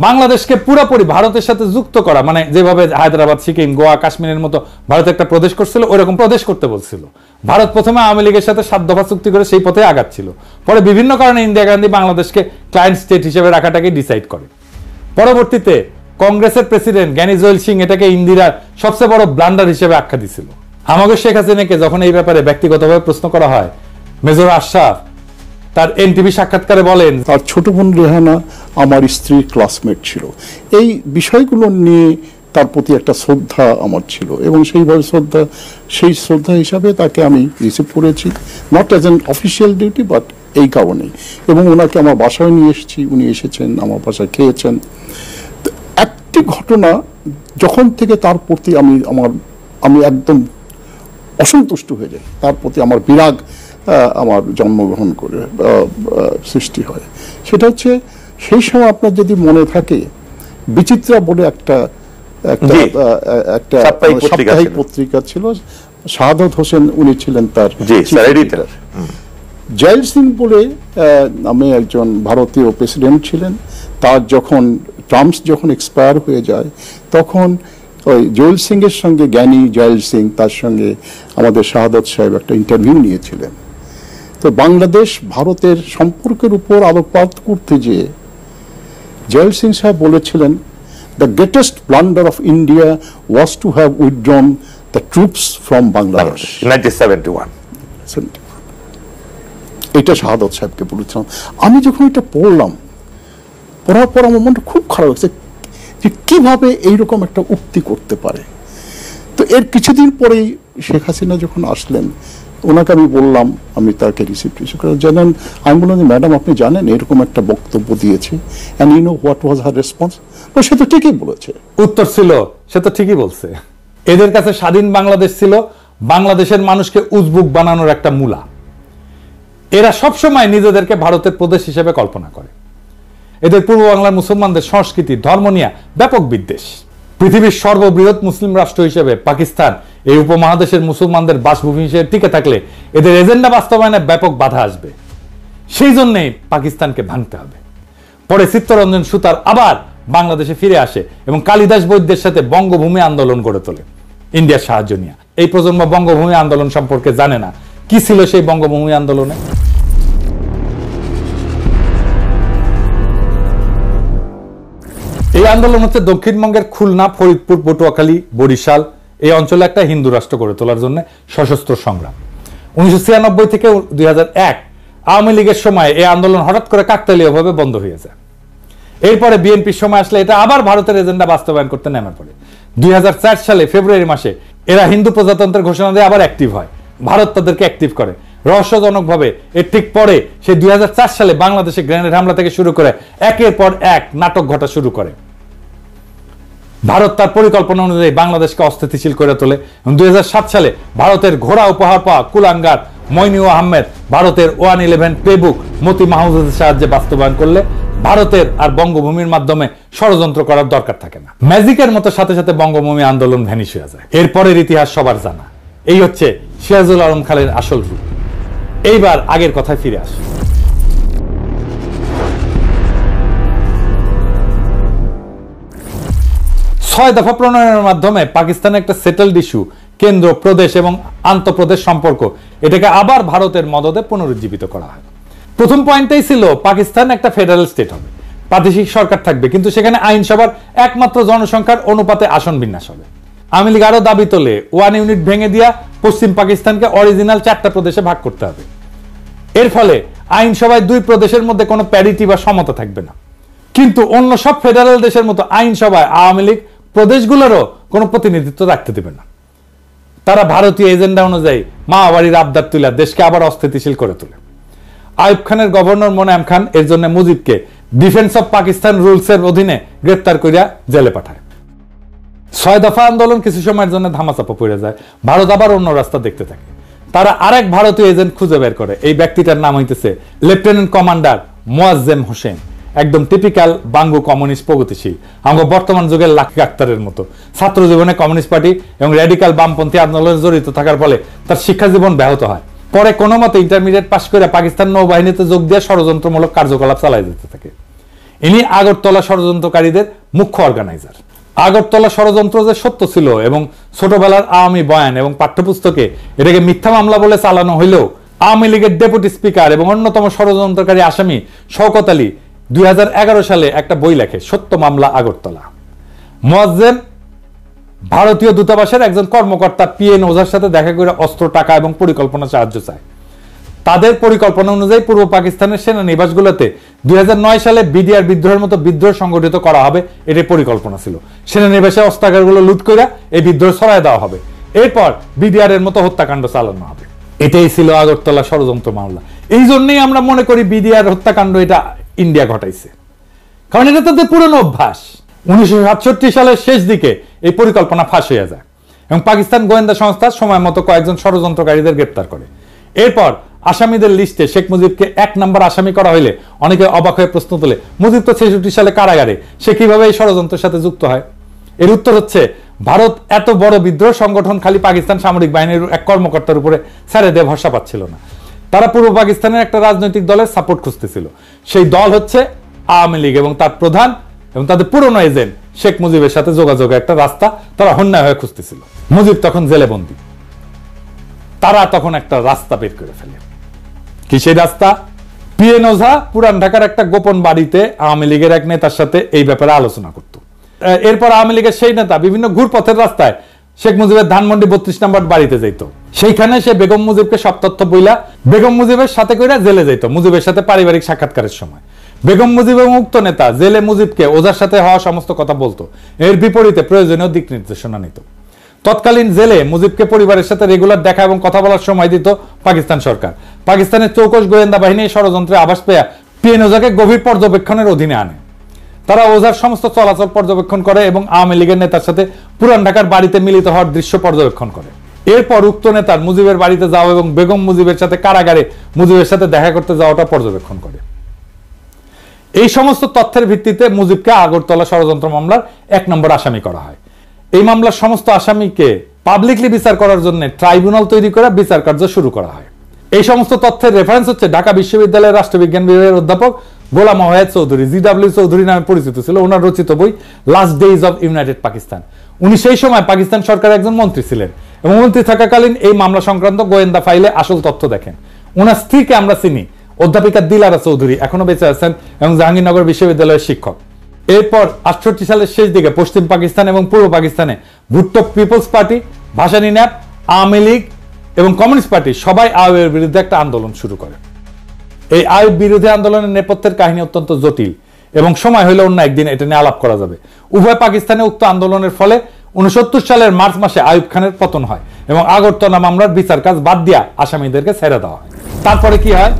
বাংলাদেশকে পুরোপুরি ভারতের সাথে যুক্ত করা, মানে যেভাবে হায়দ্রাবাদ, সিকিম, গোয়া, কাশ্মীরের মতো ভারত একটা প্রদেশ করছিল, ওইরকম প্রদেশ করতে বলছিল। ভারত প্রথমে আওয়ামী লীগের সাথে 7 দফা চুক্তি করে সেই পথে আগাচ্ছিল। পরে বিভিন্ন কারণে ইন্দিরা গান্ধী বাংলাদেশকে ক্লায়েন্ট স্টেট হিসেবে রাখাটাকে ডিসাইড করে। পরবর্তীতে কংগ্রেসের প্রেসিডেন্ট জ্ঞানী জৈল সিং এটাকে ইন্দিরার সবচেয়ে বড় ব্লান্ডার হিসেবে আখ্যা দিছিল। আমাকে শেখ হাসিনাকে যখন এই ব্যাপারে ব্যক্তিগতভাবে প্রশ্ন করা হয়, মেজর আশরাফ তার এনটিভি সাক্ষাৎকারে বলেন, তার ছোট বোন রেহানা আমার স্ত্রীর ক্লাসমেট ছিল। এই বিষয়গুলো নিয়ে তার প্রতি একটা শ্রদ্ধা আমার ছিল এবং সেইভাবে সেই শ্রদ্ধা হিসাবে তাকে আমি রিসিভ করেছি, not as an official duty, but এই কারণেই। এবং ওনাকে আমার বাসায় নিয়ে এসেছি, উনি এসেছেন, আমার বাসায় খেয়েছেন। একটি ঘটনা যখন থেকে তার প্রতি আমি একদম অসন্তুষ্ট হয়ে যাই, তার প্রতি আমার বিরাগ আমার জন্মগ্রহণ করে সৃষ্টি হয়, সেটা হচ্ছে সেই সময় আপনার যদি মনে থাকে বিচিত্রা বলে একটা সাপ্তাহিক পত্রিকা ছিল, শাহাদত হোসেন উনি ছিলেন তার এডিটর। জয়েল সিং বলে নামে একজন ভারতীয় প্রেসিডেন্ট ছিলেন। তার যখন টার্মস এক্সপায়ার হয়ে যায়, তখন ওই জয়েল সিং এর সঙ্গে জ্ঞানী জয়েল সিং, তার সঙ্গে আমাদের শাহাদত সাহেব একটা ইন্টারভিউ নিয়েছিলেন। তো বাংলাদেশ ভারতের সম্পর্কের উপর আলোকপাত করতে যেয়ে জয়েল সিং সাহেব বলেছিলেন, the greatest blunder of India was to have withdrawn the troops from Bangladesh 1971। এটা শাহাদত সাহেবকে বলেছিলাম। আমি যখন এটা পড়ার পর আমার মনটা খুব খারাপ হয়েছে যে কিভাবে এইরকম একটা উক্তি করতে পারে। তো এর কিছুদিন পরেই শেখ হাসিনা যখন আসলেন, ওনাকে আমি বললাম, আমি তাকে রিসিভ করে জানেন, আমি বললাম যে ম্যাডাম আপনি জানেন এরকম একটা বক্তব্য দিয়েছে, and you know what was her response? সে তো ঠিকই বলেছে। উত্তর ছিল, সে তো ঠিকই বলছে। এদের কাছে স্বাধীন বাংলাদেশ ছিল বাংলাদেশের মানুষকে উজবুক বানানোর একটা মূলা। এরা সবসময় নিজেদেরকে ভারতের প্রদেশ হিসেবে কল্পনা করে। এদের পূর্ব বাংলার মুসলমানদের সংস্কৃতি, ধর্ম নিয়ে ব্যাপক বিদ্বেষ। পৃথিবীর সর্ববৃহৎ মুসলিম রাষ্ট্র হিসেবে পাকিস্তান এই উপমহাদেশের মুসলমানদের বাসভূমি হিসেবে টিকে থাকলে এদের এজেন্ডা বাস্তবায়নে ব্যাপক বাধা আসবে। সেই জন্যই পাকিস্তানকে ভাঙতে হবে। পরে চিত্তরঞ্জন সুতার আবার বাংলাদেশে ফিরে আসে এবং কালিদাস বৈদ্যের সাথে বঙ্গভূমি আন্দোলন গড়ে তোলে ইন্ডিয়ার সাহায্য নিয়ে। এই প্রজন্ম বঙ্গভূমি আন্দোলন সম্পর্কে জানে না। কি ছিল সেই বঙ্গভূমি আন্দোলনে? এই আন্দোলন হচ্ছে দক্ষিণবঙ্গের খুলনা, ফরিদপুর, পটুয়াখালী, বরিশাল এই অঞ্চলে একটা হিন্দু রাষ্ট্র গড়ে তোলার জন্য সশস্ত্র সংগ্রাম। 1996 থেকে 2001 আওয়ামী লীগের সময় এই আন্দোলন হঠাৎ করে কাকতালীয়ভাবে বন্ধ হয়ে যায়। এরপরে বিএনপির সময় আসলে এটা আবার ভারতের এজেন্ডা বাস্তবায়ন করতে নেমে পড়ে। 2004 সালে ফেব্রুয়ারি মাসে এরা হিন্দু প্রজাতন্ত্রের ঘোষণা দিয়ে আবার অ্যাক্টিভ হয়। ভারত তাদেরকে অ্যাক্টিভ করে রহস্যজনকভাবে। এর ঠিক পরে সে 2004 সালে বাংলাদেশে গ্রেনেড হামলা থেকে শুরু করে একের পর এক নাটক ঘটা শুরু করে। ভারত তার পরিকল্পনা অনুযায়ী বাংলাদেশকে অস্থিতিশীল করে তোলে এবং 2007 সালে ভারতের ঘোড়া উপহার পাওয়া কুলাঙ্গার মইনু আহমেদ ভারতের 111 প্লেবুক মতি মাহমুদের সাহায্যে বাস্তবায়ন করলে ভারতের আর বঙ্গভূমির মাধ্যমে ষড়যন্ত্র করার দরকার থাকে না। ম্যাজিকের মতো সাথে সাথে বঙ্গভূমি আন্দোলন ভ্যানিশ হয়ে যায়। এরপরের ইতিহাস সবার জানা। এই হচ্ছে সিরাজুল আলম খানের আসল রূপ। এইবার আগের কথায় ফিরে আসে। 6 দফা প্রণয়নের মাধ্যমে পাকিস্তানের একটা সেটেলড ইস্যু, কেন্দ্র প্রদেশ এবং আন্তঃপ্রদেশ সম্পর্ক, এটাকে আবার ভারতের মদদে পুনরুজ্জীবিত করা হয়। প্রথম পয়েন্টটাই ছিল পাকিস্তান একটা ফেডারেল স্টেট হবে, প্রাদেশিক সরকার থাকবে, কিন্তু সেখানে আইনসভার একমাত্র জনসংখ্যার অনুপাতে আসন বিন্যাস হবে। আওয়ামী লীগ আরো দাবি তোলে 1 ইউনিট ভেঙে দিয়া পশ্চিম পাকিস্তানকে অরিজিনাল 4টা প্রদেশে ভাগ করতে হবে। এর ফলে আইনসভায় 2 প্রদেশের মধ্যে কোনো প্যারিটি বা সমতা থাকবে না। কিন্তু অন্য সব ফেডারেল দেশের মতো আইনসভায় আওয়ামী লীগ প্রদেশগুলোরও কোনো প্রতিনিধিত্ব রাখতে দেবে না। তারা ভারতীয় এজেন্ডা অনুযায়ী মাওবাড়ির আবদার তুলে দেশকে আবার অস্থিতিশীল করে তোলে। আইয়ুব খানের গভর্নর মোনায়েম খান এর জন্য মুজিবকে ডিফেন্স অফ পাকিস্তান রুলসের অধীনে গ্রেপ্তার করিয়া জেলে পাঠায়। 6 দফা আন্দোলন কিছু সময়ের জন্য ধামাচাপা পড়ে যায়। ভারত আবার অন্য রাস্তা দেখতে থাকে। তারা আরেক ভারতীয় এজেন্ট খুঁজে বের করে। এই ব্যক্তিটার নাম হইতেছে লেফটেন্যান্ট কমান্ডার মোয়াজ্জেম হোসেন। একদম টিপিক্যাল বাঙ্গু কমিউনিস্ট প্রগতিশীল, আমরা বর্তমান যুগের লাকি আক্তারের মতো। ছাত্র জীবনে কমিউনিস্ট পার্টি এবং র্যাডিক্যাল বামপন্থী আন্দোলনে জড়িত থাকার ফলে তার শিক্ষা জীবন ব্যাহত হয়। পরে কোনো মতে ইন্টারমিডিয়েট পাশ করে পাকিস্তান নৌবাহিনীতে যোগ দিয়ে ষড়যন্ত্রমূলক কার্যকলাপ চালাই যেতে থাকে। ইনি আগরতলা ষড়যন্ত্রকারীদের মুখ্য অর্গানাইজার। আগরতলা ষড়যন্ত্র যে সত্য ছিল এবং ছোটবেলার আওয়ামী বয়ান এবং পাঠ্যপুস্তকে এটাকে মিথ্যা মামলা বলে চালানো হইলেও আওয়ামী লীগের ডেপুটি স্পিকার এবং অন্যতম ষড়যন্ত্রকারী আসামি শওকত আলী 2011 সালে একটা বই লেখে, সত্য মামলা আগরতলা। মোয়াজ্জেম ভারতীয় দূতাবাসের একজন কর্মকর্তা পিএন ওঝার সাথে দেখা করে অস্ত্র, টাকা এবং পরিকল্পনা সাহায্য চায়। তাদের পরিকল্পনা অনুযায়ী পূর্ব পাকিস্তানের সেনানিবাসগুলোতে 2009 সালে বিডিআর বিদ্রোহের মতো বিদ্রোহ সংগঠিত করা হবে, এটাই পরিকল্পনা ছিল। সেনানিবাসে অস্ত্রাগারগুলো লুট করে এই বিদ্রোহ ছড়ায় দেওয়া হবে, এরপর বিডিআর এর মতো হত্যাকাণ্ড চালানো হবে। এটাই ছিল আগরতলা ষড়যন্ত্র মামলা। এই জন্যই আমরা মনে করি বিডিআর হত্যাকাণ্ড এটা ইন্ডিয়া ঘটাইছে, কারণ এটা তাদের পুরনো অভ্যাস। 1967 সালের শেষ দিকে এই পরিকল্পনা ফাঁস হয়ে যায় এবং পাকিস্তান গোয়েন্দা সংস্থা সময় মতো কয়েকজন ষড়যন্ত্রকারীদের গ্রেপ্তার করে। এরপর আসামিদের লিস্টে শেখ মুজিবকে 1 নম্বর আসামি করা হইলে অনেকে অবাক হয়ে প্রশ্ন তোলে, মুজিব তো 66 সালে কারাগারে, সে কিভাবে এই ষড়যন্ত্রের সাথে যুক্ত হয়? এর উত্তর হচ্ছে, ভারত এত বড় বিদ্রোহ সংগঠন খালি পাকিস্তান সামরিক বাহিনীর এক কর্মকর্তার উপরে ছেড়ে দিয়ে ভরসা পাচ্ছিল না। তারা পূর্ব পাকিস্তানের একটা রাজনৈতিক দলের সাপোর্ট খুঁজতেছিল। সেই দল হচ্ছে আওয়ামী লীগ এবং তার প্রধান এবং তাদের পুরনো এজেন্ট শেখ মুজিবের সাথে যোগাযোগের একটা রাস্তা তারা হন্যায় হয়ে খুঁজতেছিল। মুজিব তখন জেলে বন্দী। তারা তখন একটা রাস্তা বের করে ফেলে। কি সেই রাস্তা? পিএন ওঝা পুরান ঢাকার একটা গোপন বাড়িতে আওয়ামী লীগের এক নেতার সাথে এই ব্যাপারে আলোচনা করত। এরপর আওয়ামী লীগের সেই নেতা বিভিন্ন ঘুরপথের রাস্তায় শেখ মুজিবের ধানমন্ডি 32 নম্বর বাড়িতে যাইতো। সেইখানে সে বেগম মুজিবকে সব তথ্য বইলা বেগম মুজিবের সাথে কইরা জেলে যাইতো মুজিবের সাথে পারিবারিক সাক্ষাৎকারের সময়। বেগম মুজিব এবং উক্ত নেতা জেলে মুজিবকে ওঝার সাথে হওয়া সমস্ত কথা বলতো, এর বিপরীতে প্রয়োজনীয় দিক নির্দেশনা নিত। তৎকালীন জেলে মুজিবকে পরিবারের সাথে রেগুলার দেখা এবং কথা বলার সময় দিত পাকিস্তান সরকার। পাকিস্তানের চৌকস গোয়েন্দা বাহিনী ষড়যন্ত্রে আভাস পেয়ে পিএন ওঝাকে গভীর পর্যবেক্ষণের অধীনে আনে। তারা ওঝার সমস্ত চলাচল পর্যবেক্ষণ করে এবং আওয়ামী লীগের নেতার সাথে পুরান ঢাকার বাড়িতে মিলিত হওয়ার দৃশ্য পর্যবেক্ষণ করে। এরপর উক্ত নেতার মুজিবের বাড়িতে যাওয়া এবং বেগম মুজিবের সাথে কারাগারে মুজিবের সাথে দেখা করতে যাওয়াটা পর্যবেক্ষণ করে। এই সমস্ত তথ্যের ভিত্তিতে মুজিবকে আগরতলা ষড়যন্ত্র মামলার 1 নম্বর আসামি করা হয়। এই মামলার সমস্ত আসামিকে পাবলিকলি বিচার করার জন্য ট্রাইব্যুনাল তৈরি করে বিচার কার্য শুরু করা হয়। এই সমস্ত তথ্যের রেফারেন্স হচ্ছে ঢাকা বিশ্ববিদ্যালয়ের রাষ্ট্রবিজ্ঞান বিভাগের অধ্যাপক গোলাম ওয়াহেদ চৌধুরী, জিডব্লিউ চৌধুরী নামে পরিচিত ছিল। ওনার রচিত বই last days of United Pakistan. উনি সেই সময় পাকিস্তান সরকারের একজন মন্ত্রী ছিলেন এবং মন্ত্রী থাকাকালীন এই মামলা সংক্রান্ত গোয়েন্দা ফাইলে আসল তথ্য দেখেন। ওনার স্ত্রীকে আমরা চিনি, অধ্যাপিকা দিলারা চৌধুরী, এখনো বেঁচে আছেন এবং জাহাঙ্গীরনগর বিশ্ববিদ্যালয়ের শিক্ষক। এরপর 68 সালের শেষ দিকে পশ্চিম পাকিস্তান এবং পূর্ব পাকিস্তানে Bhutto People's Party, Bhashani NAP, Awami League এবং কমিউনিস্ট পার্টি সবাই আইয়ুবের বিরুদ্ধে একটা আন্দোলন শুরু করে। এই আইয়ুব বিরোধী আন্দোলনের নেপথ্যের কাহিনী অত্যন্ত জটিল এবং সময় হলে অন্য একদিন এটা নিয়ে আলাপ করা যাবে। উভয় পাকিস্তানে উক্ত আন্দোলনের ফলে 69 সালের মার্চ মাসে আইয়ুব খানের পতন হয় এবং আগরতলা মামলার বিচার কাজ বাদ দিয়া আসামিদেরকে ছেড়ে দেওয়া হয়। তারপরে কি হয়?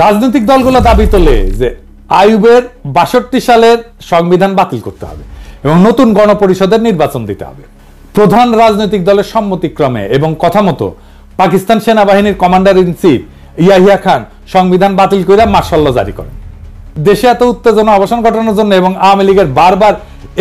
রাজনৈতিক দলগুলো দাবি তোলে যে আইয়ুবের 62 সালের সংবিধান বাতিল করতে হবে এবং নতুন গণপরিষদের নির্বাচন দিতে হবে। প্রধান রাজনৈতিক দলের সম্মতিক্রমে এবং কথা মতো পাকিস্তান সেনাবাহিনীর commander in chief Yahya Khan সংবিধান বাতিল করে মার্শাল ল জারি করেন। দেশে এত উত্তেজনা অবসান ঘটানোর জন্য এবং আওয়ামী লীগের বারবার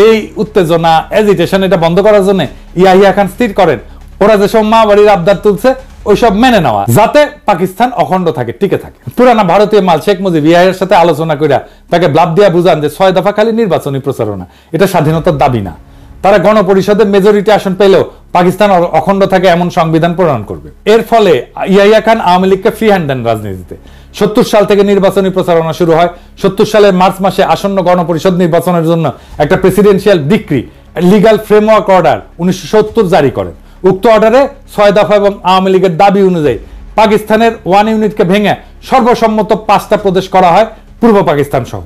এই উত্তেজনা এজিটেশন এটা বন্ধ করার জন্য ইয়াহিয়া খান স্থির করেন ওরা যেসব মা বাড়ির আবদার তুলছে ওইসব মেনে নেওয়া, যাতে পাকিস্তান অখণ্ড থাকে, টিকে থাকে। পুরানা ভারতীয় মাল শেখ মুজিব ইয়াহিয়ার সাথে আলোচনা করে তাকে ব্লাব দিয়া বুঝান যে 6 দফা খালি নির্বাচনী প্রচারণা, এটা স্বাধীনতার দাবি না। তারা গণপরিষদের মেজরিটি আসন পেলেও পাকিস্তান অখণ্ড থাকে এমন সংবিধান প্রণয়ন করবে। এর ফলে ইয়াহিয়া খান আওয়ামী লীগকে ফ্রি হ্যান্ড দেন রাজনীতিতে। 70 সাল থেকে নির্বাচনী প্রচারণা শুরু হয়। 70 সালের মার্চ মাসে আসন্ন গণপরিষদ নির্বাচনের জন্য একটা presidential decree legal framework order 1970 জারি করেন। উক্ত অর্ডারে 6 দফা এবং আওয়ামী লীগের দাবি অনুযায়ী পাকিস্তানের 1 ইউনিটকে ভেঙে সর্বসম্মত 5টা প্রদেশ করা হয়, পূর্ব পাকিস্তান সহ।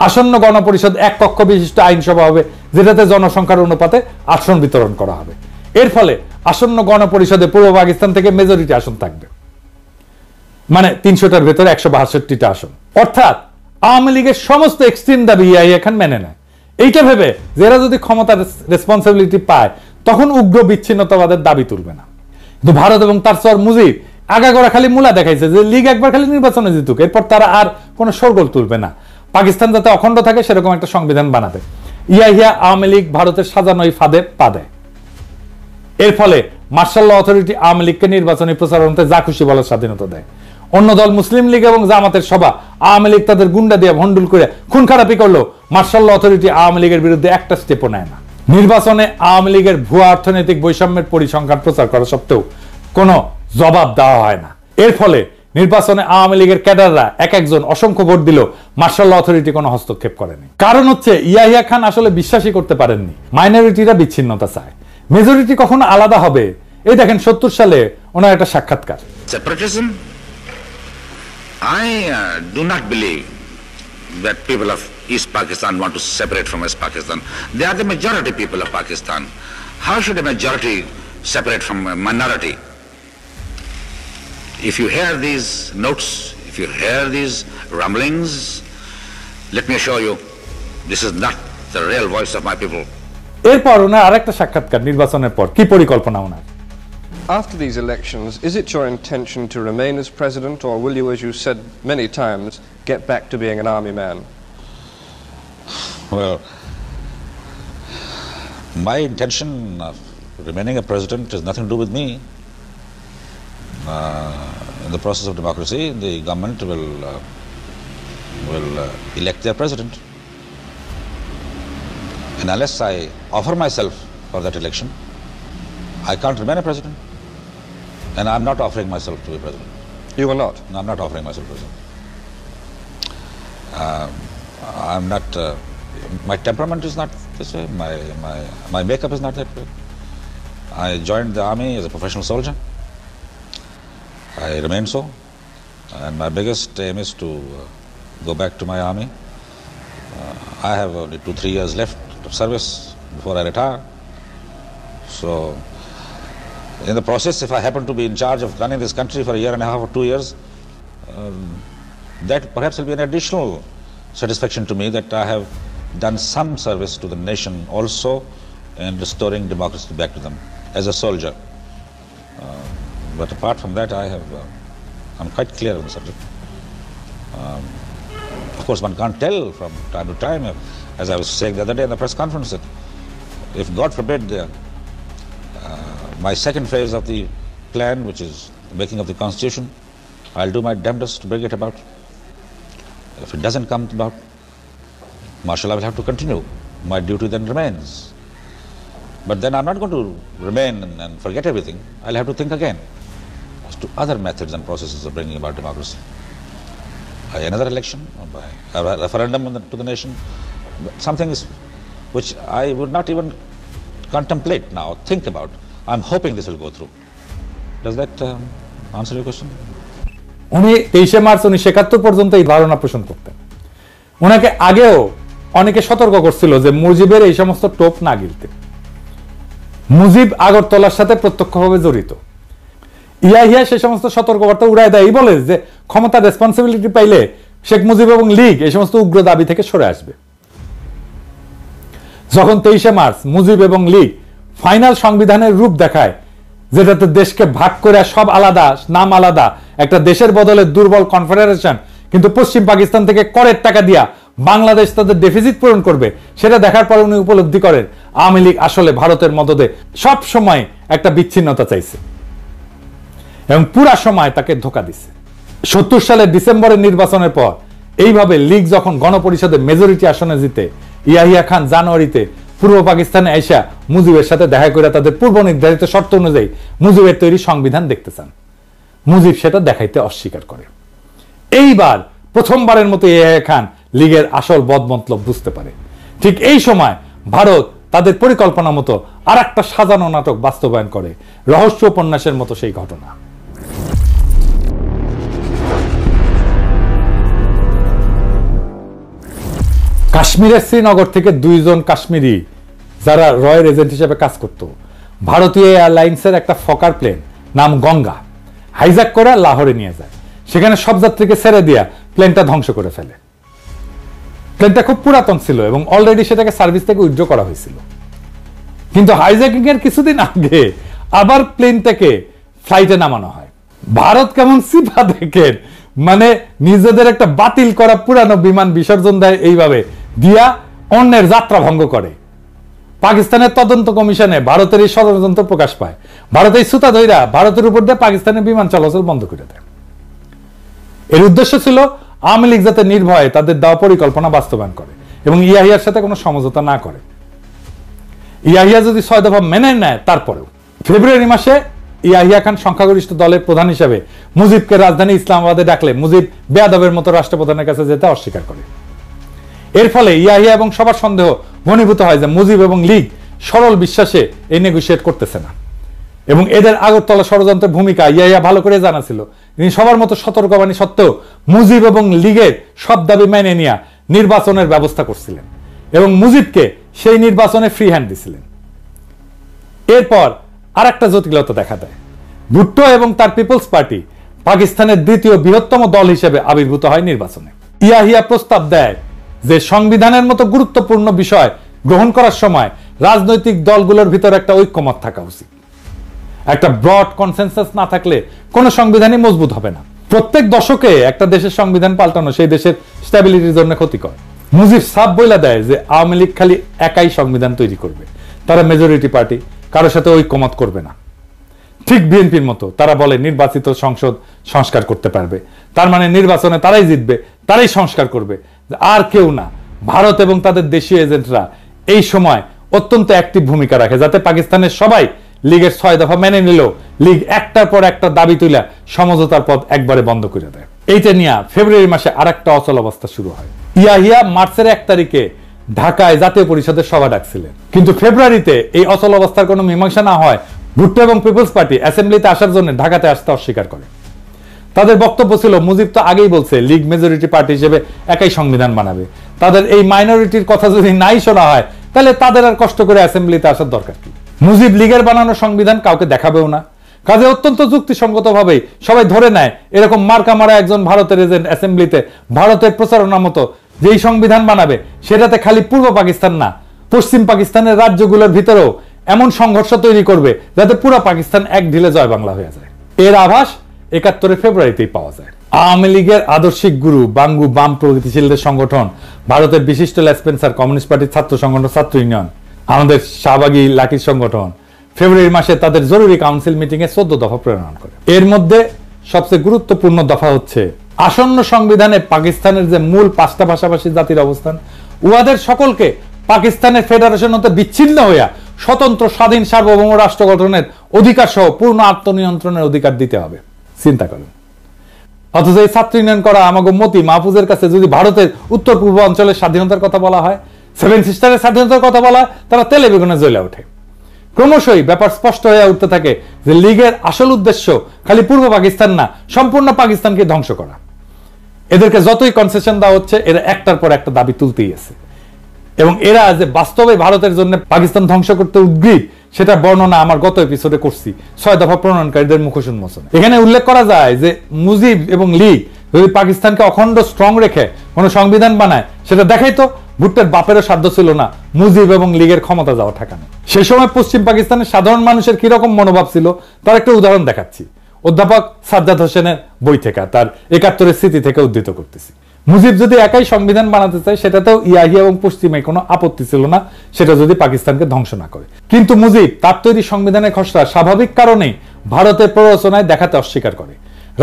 আসন্ন গণপরিষদ 1 কক্ষ বিশিষ্ট আইনসভা হবে, যেটাতে জনসংখ্যার অনুপাতে আসন বিতরণ করা হবে। এর ফলে আসন্ন গণপরিষদে পূর্ব পাকিস্তান থেকে মেজরিটি আসন থাকবে, মানে 300টার ভেতরে 162টা আসন। অর্থাৎ আওয়ামী লীগের সমস্ত এক্সট্রিম দাবি ইয়াহিয়া খান মেনে নেয়। এইটা ভেবে যারা যদি ক্ষমতার রেসপন্সিবিলিটি পায় তখন উগ্র বিচ্ছিন্নতাবাদের দাবি তুলবে না। কিন্তু ভারত এবং তার সর মুজিব আগাগোড়া খালি মূলা দেখাইছে যে লীগ একবার খালি নির্বাচনে জিতুক, এরপর তারা আর কোনো শোরগোল তুলবে না, পাকিস্তান যাতে অখণ্ড থাকে সেরকম একটা সংবিধান বানাবে। ইয়াহিয়া আওয়ামী লীগ ভারতের সাজানো এই ফাঁদে পা দেয়। এর ফলে মার্শাল ল অথরিটি আওয়ামী লীগকে নির্বাচনী প্রচারণাতে যা খুশি বলার স্বাধীনতা দেয়। অন্য দল মুসলিম লীগ এবং জামাতের সভা আওয়ামী লীগ তাদের গুন্ডা দিয়ে ভন্ডুল করে খুন খারাপি করলো, মার্শাল ল অথরিটি আওয়ামী লীগের বিরুদ্ধে একটা স্টেপও নেয় না। নির্বাচনে আওয়ামী লীগের ভুয়া অর্থনৈতিক বৈষম্যের পরিসংখ্যান প্রচার করা সত্ত্বেও কোনো জবাব দেওয়া হয় না। এর ফলে নির্বাচনে আওয়ামী লীগের ক্যাডাররা এক একজন অসংখ্য ভোট দিল, মার্শাল ল অথরিটি কোনো হস্তক্ষেপ করেনি। কারণ হচ্ছে ইয়াহিয়া খান আসলে বিশ্বাসই করতে পারেননি মাইনরিটিরা বিচ্ছিন্নতা চায়, মেজরিটি কখনো আলাদা হবে। এই দেখেন 70 সালে ওনার একটা সাক্ষাৎকার। Separatism? I do not believe that people of East Pakistan want to separate from West Pakistan. They are the majority people of Pakistan. How should a majority separate from a minority? If you hear these notes, if you hear these rumblings, let me assure you, this is not the real voice of my people. এরপর ওনার আরেকটা সাক্ষাৎকার নির্বাচনের পর কি পরিকল্পনা ওনার। After these elections, is it your intention to remain as president, or will you, as you said many times, get back to being an army man? Well, my intention of remaining a president has nothing to do with me. In the process of democracy, the government will elect their president. And unless I offer myself for that election, I can't remain a president. And I'm not offering myself to be president. You are not? No, I'm not offering myself president. I'm not, my temperament is not this way, my makeup is not that way. I joined the army as a professional soldier. I remain so. And my biggest aim is to go back to my army. I have only 2-3 years left of service before I retire. So, in the process, if I happen to be in charge of running this country for a year and a half or 2 years, that perhaps will be an additional satisfaction to me that I have done some service to the nation also in restoring democracy back to them as a soldier. But apart from that, I'm quite clear on the subject. Of course, one can't tell from time to time, as I was saying the other day in the press conference, that if God forbid my second phase of the plan, which is the making of the constitution, I'll do my damnedest to bring it about. If it doesn't come about, martial law will have to continue. My duty then remains. But then I'm not going to remain and forget everything. I'll have to think again as to other methods and processes of bringing about democracy. By another election, or by a referendum to the nation, something which I would not even contemplate now, think about. I'm hoping this will go through. Does that answer your question? উনি 23 মার্চ 1971 পর্যন্ত এই ধারণা পোষণ করতেন। ওনাকে আগেও অনেকে সতর্ক করছিল যে মুজিবের এই সমস্ত টোপ না গিলতে। মুজিব আগরতলার সাথে প্রত্যক্ষভাবে জড়িত। ইয়াহিয়া সেই সমস্ত সতর্কবার্তা উড়ায় দেয়, বলে যে ক্ষমতার রেসপন্সিবিলিটি পাইলে শেখ মুজিব এবং লীগ এই সমস্ত উগ্র দাবি থেকে সরে আসবে। যখন 23শে মার্চ মুজিব এবং লীগ ফাইনাল সংবিধানের রূপ দেখায়, যেটাতে দেশকে ভাগ করে সব আলাদা, নাম আলাদা, একটা দেশের বদলে দুর্বল কনফেডারেশন, কিন্তু পশ্চিম পাকিস্তান থেকে করের টাকা দিয়া বাংলাদেশ তাদের ডেফিসিট পূরণ করবে, সেটা দেখার পর উনি উপলব্ধি করেন আওয়ামী লীগ আসলে ভারতের মদদে সব সময় একটা বিচ্ছিন্নতা চাইছে এবং পুরা সময় তাকে ধোঁকা দিছে। 70 সালের ডিসেম্বরের নির্বাচনের পর এইভাবে লীগ যখন গণপরিষদে মেজরিটি আসনে জিতে, ইয়াহিয়া খান জানুয়ারিতে পূর্ব পাকিস্তানে আইসা মুজিবের সাথে দেখা করে তাদের পূর্ব নির্ধারিত শর্ত অনুযায়ী মুজিবের তৈরি সংবিধান দেখতে চান। মুজিব সেটা দেখাইতে অস্বীকার করে। এইবার প্রথমবারের মতো ইয়াহিয়া খান লীগের আসল বদমতলব বুঝতে পারে। ঠিক এই সময় ভারত তাদের পরিকল্পনা মতো আর একটা সাজানো নাটক বাস্তবায়ন করে, রহস্য উপন্যাসের মতো সেই ঘটনা। কাশ্মীরের শ্রীনগর থেকে 2 জন কাশ্মীরি যারা রয়ের এজেন্ট হিসেবে কাজ করত, ভারতীয় এয়ারলাইন্সের একটা ফকার প্লেন নাম গঙ্গা হাইজ্যাক করে লাহোরে নিয়ে যায়। সেখানে সব যাত্রীকে ছেড়ে দিয়া প্লেনটা ধ্বংস করে ফেলে। প্লেনটা খুব পুরাতন ছিল এবং অলরেডি সেটাকে সার্ভিস থেকে উইথড্র করা হয়েছিল, কিন্তু হাইজ্যাকিং এর কিছুদিন আগে আবার প্লেনটাকে ফ্লাইটে নামানো হয়। ভারত কেমন সিপা দেখেন, মানে নিজেদের একটা বাতিল করা পুরানো বিমান বিসর্জন দেয় এইভাবে দিয়া অন্যের যাত্রা ভঙ্গ করে। পাকিস্তানের তদন্ত কমিশনে ভারতের এই ষড়যন্ত্র প্রকাশ পায়। ভারতের সুতা ধইরা ভারতের উপর দিয়ে পাকিস্তানের বিমান চলাচল বন্ধ করে দেয়। এর উদ্দেশ্য ছিল আওয়ামী লীগ যাতে নির্ভয়ে তাদের দেওয়া পরিকল্পনা বাস্তবায়ন করে এবং ইয়াহিয়ার সাথে কোনো সমঝোতা না করে। ইয়াহিয়া যদি 6 দফা মেনে নেয়, তারপরেও ফেব্রুয়ারি মাসে ইয়াহিয়া খান সংখ্যাগরিষ্ঠ দলের প্রধান হিসেবে মুজিবকে রাজধানী ইসলামাবাদে ডাকলে মুজিব বেয়াদবের মতো রাষ্ট্রপ্রধানের কাছে যেতে অস্বীকার করে। এর ফলে ইয়াহিয়া এবং সবার সন্দেহ ঘনীভূত হয় যে মুজিব এবং লীগ সরল বিশ্বাসে এই নেগোশিয়েট করতেছে না এবং এদের আগরতলা ষড়যন্ত্রের ভূমিকা ইয়াহিয়া ভালো করে জানা ছিল। তিনি সবার মতো সতর্কবাণী সত্ত্বেও মুজিব এবং লীগের সব দাবি মেনে নিয়ে নির্বাচনের ব্যবস্থা করছিলেন এবং মুজিবকে সেই নির্বাচনে ফ্রি হ্যান্ড দিছিলেন। এরপর আর একটা জটিলতা দেখা দেয়। ভুট্টো এবং তার পিপলস পার্টি পাকিস্তানের দ্বিতীয় বৃহত্তম দল হিসেবে আবির্ভূত হয় নির্বাচনে। ইয়াহিয়া প্রস্তাব দেয় যে সংবিধানের মতো গুরুত্বপূর্ণ বিষয় গ্রহণ করার সময় রাজনৈতিক দলগুলোর ভিতরে একটা ঐক্যমত থাকা উচিত। একটা ব্রড কনসেনসাস না থাকলে কোনো সংবিধানই মজবুত হবে না। প্রত্যেক দশকে একটা দেশের সংবিধান পাল্টানো সেই দেশের স্ট্যাবিলিটির জন্য ক্ষতিকর। মুজিব সাফ বইলা দেয় যে আওয়ামী লীগ খালি একাই সংবিধান তৈরি করবে, তারা মেজরিটি পার্টি, কারোর সাথে ঐক্যমত করবে না। ঠিক বিএনপির মতো তারা বলে নির্বাচিত সংসদ সংস্কার করতে পারবে, তার মানে নির্বাচনে তারাই জিতবে, তারাই সংস্কার করবে, আর কেউ না। ভারত এবং তাদের দেশীয় এজেন্টরা এই সময় অত্যন্ত অ্যাক্টিভ ভূমিকা রাখে, যাতে পাকিস্তানের সবাই লীগের 6 দফা মেনে নিলেও লীগ একটার পর একটা দাবি তুলে সমঝোতার পথ একবারে বন্ধ করে দেয়। এইটা নিয়ে ফেব্রুয়ারি মাসে আর একটা অচল অবস্থা শুরু হয়। ইয়াহিয়া মার্চের 1 তারিখে ঢাকায় জাতীয় পরিষদের সভা ডাকছিলেন, কিন্তু ফেব্রুয়ারিতে এই অচল অবস্থার কোনো মীমাংসা না হয় ভুট্টো এবং পিপলস পার্টি অ্যাসেম্বলিতে আসার জন্য ঢাকাতে আসতে অস্বীকার করে। তাদের বক্তব্য ছিল মুজিব তো আগেই বলছে লীগ মেজরিটি পার্টি হিসেবে একাই সংবিধান বানাবে, তাদের এই মাইনরিটির কথা যদি নাই শোনা হয় তাহলে তাদের আর কষ্ট করে অ্যাসেম্বলিতে আসার দরকার কি। মুজিব লীগের বানানো সংবিধান কাউকে দেখাবেও না, কাজে অত্যন্ত যুক্তিসঙ্গতভাবে সবাই ধরে নেয় এরকম মার্কা মারা একজন ভারতের এজেন্ট অ্যাসেম্বলিতে ভারতের প্রচারণা মতো যেই সংবিধান বানাবে সেটাতে খালি পূর্ব পাকিস্তান না, পশ্চিম পাকিস্তানের রাজ্যগুলোর ভিতরেও এমন সংঘর্ষ তৈরি করবে যাতে পুরো পাকিস্তান এক ঢিলে জয় বাংলা হয়ে যায়। এর আভাস 71 ফেব্রুয়ারিতেই পাওয়া যায়। আওয়ামী লীগের আদর্শিক গুরু বাঙ্গু বাম প্রগতিশীলদের সংগঠন, ভারতের বিশিষ্ট লেসপেন্সার কমিউনিস্ট পার্টির ছাত্র সংগঠন ছাত্র ইউনিয়ন, আমাদের শাহবাগী লাকির সংগঠন ফেব্রুয়ারি মাসে তাদের জরুরি কাউন্সিল মিটিং এ 14 দফা প্রণয়ন করে। এর মধ্যে সবচেয়ে গুরুত্বপূর্ণ দফা হচ্ছে আসন্ন সংবিধানে পাকিস্তানের যে মূল 5টা ভাষাভাষী জাতির অবস্থান, উহাদের সকলকে পাকিস্তানের ফেডারেশন হতে বিচ্ছিন্ন হইয়া স্বতন্ত্র স্বাধীন সার্বভৌম রাষ্ট্র গঠনের অধিকার সহ পূর্ণ আত্মনিয়ন্ত্রণের অধিকার দিতে হবে। চিন্তা করেন, অথচ এই ছাত্র ইউনিয়ন করা আমাকে মতি মাহফুজের কাছে যদি ভারতের উত্তর পূর্ব অঞ্চলের স্বাধীনতার কথা বলা হয়, 7 সিস্টারের স্বাধীনতার কথা বলা হয়, তারা তেলে বেগুনে জ্বলে ওঠে। ক্রমশই ব্যাপার স্পষ্ট হয়ে উঠতে থাকে যে লীগের আসল উদ্দেশ্য খালি পূর্ব পাকিস্তান না, সম্পূর্ণ পাকিস্তানকে ধ্বংস করা। এদেরকে যতই কনসেশন দেওয়া হচ্ছে, এরা একটার পর একটা দাবি তুলতেই আছে এবং এরা যে বাস্তবে ভারতের জন্য পাকিস্তান ধ্বংস করতে উদ্গ্রীব সেটা বর্ণনা আমার গত এপিসোডে করছি 6 দফা প্রণয়নকারীদের মুখোশ উন্মোচন। এখানে উল্লেখ করা যায় যে মুজিব এবং লীগ যদি পাকিস্তানকে অখণ্ড স্ট্রং রেখে কোনো সংবিধান বানায় সেটা দেখাই তো ভুট্টোর বাপেরও সাধ্য ছিল না মুজিব এবং লীগের ক্ষমতা যাওয়া ঠেকানো। সে সময় পশ্চিম পাকিস্তানের সাধারণ মানুষের কিরকম মনোভাব ছিল তার একটা উদাহরণ দেখাচ্ছি, অধ্যাপক সাজ্জাদ হোসেনের বই থেকে, তার ৭১-এর স্মৃতি থেকে উদ্ধৃত করতেছি। মুজিব যদি একাই সংবিধান বানাতে চায় সেটাতেও ইয়াহিয়া এবং পশ্চিমে কোনো আপত্তি ছিল না, সেটা যদি পাকিস্তানকে ধ্বংস না করে। কিন্তু মুজিব তার তৈরি সংবিধানের খসড়া স্বাভাবিক কারণেই ভারতের প্ররোচনায় দেখাতে অস্বীকার করে।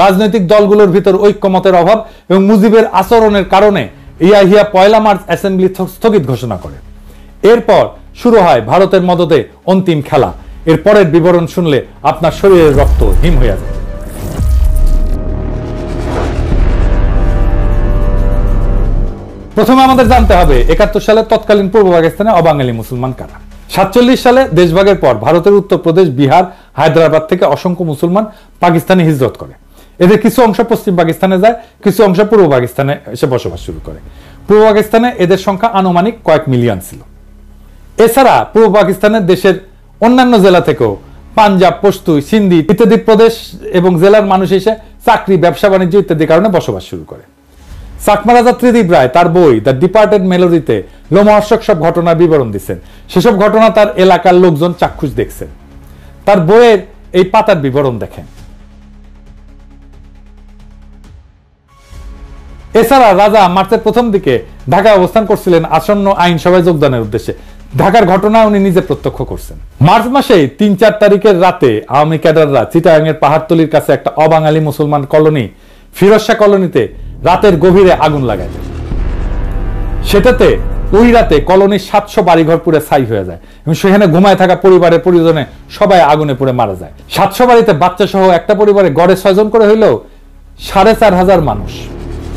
রাজনৈতিক দলগুলোর ভিতর ঐক্যমতের অভাব এবং মুজিবের আচরণের কারণে ইয়াহিয়া ১ মার্চ অ্যাসেম্বলি স্থগিত ঘোষণা করে। এরপর শুরু হয় ভারতের মদতে অন্তিম খেলা। এর পরের বিবরণ শুনলে আপনার শরীরের রক্ত হিম হয়ে যাবে। প্রথমে আমাদের জানতে হবে ৭১ সালে তৎকালীন পূর্ব পাকিস্তানে অবাঙালি মুসলমান কারা। ৪৭ সালে দেশভাগের পর ভারতের উত্তরপ্রদেশ, বিহার, হায়দ্রাবাদ থেকে অসংখ্য মুসলমান পাকিস্তানে হিজরত করে। এদের কিছু অংশ পশ্চিম পাকিস্তানে যায়, কিছু অংশ পূর্ব পাকিস্তানে এসে বসবাস শুরু করে। পূর্ব পাকিস্তানে এদের সংখ্যা আনুমানিক কয়েক মিলিয়ন ছিল। এছাড়া পূর্ব পাকিস্তানের দেশের অন্যান্য জেলা থেকেও পাঞ্জাব, পশতু, সিন্ধি ইত্যাদি প্রদেশ এবং জেলার মানুষ এসে চাকরি, ব্যবসা বাণিজ্য ইত্যাদি কারণে বসবাস শুরু করে। চাকমা রাজা ত্রিদিব রায় তার বই দ্য ডিপার্টেড মেলোডিতে লোমহর্ষক সব ঘটনার বিবরণ দিচ্ছেন। সেসব ঘটনা তার এলাকার লোকজন চাক্ষুষ দেখছেন। তার বইয়ের এই পাতার বিবরণ দেখেন। এছাড়া রাজা মার্চের প্রথম দিকে ঢাকায় অবস্থান করছিলেন আসন্ন আইনসভায় যোগদানের উদ্দেশ্যে। ঢাকার ঘটনা উনি নিজে প্রত্যক্ষ করছেন। মার্চ মাসে ৩-৪ তারিখের রাতে আওয়ামী ক্যাডাররা চিটাগাংয়ের পাহাড়তলির কাছে একটা অবাঙালি মুসলমান কলোনি ফিরোজ শাহ কলোনিতে রাতের গভীরে আগুন লাগায়। সেটাতে ওই রাতে কলোনির ৭০০ বাড়িঘর পুড়ে ছাই হয়ে যায় এবং সেখানে ঘুমায় থাকা পরিবারের পরিজনে সবাই আগুনে পুড়ে মারা যায়। ৭০০ বাড়িতে বাচ্চা সহ একটা পরিবারে গড়ে ৬ জন করে হইলেও ৪,৫০০ মানুষ,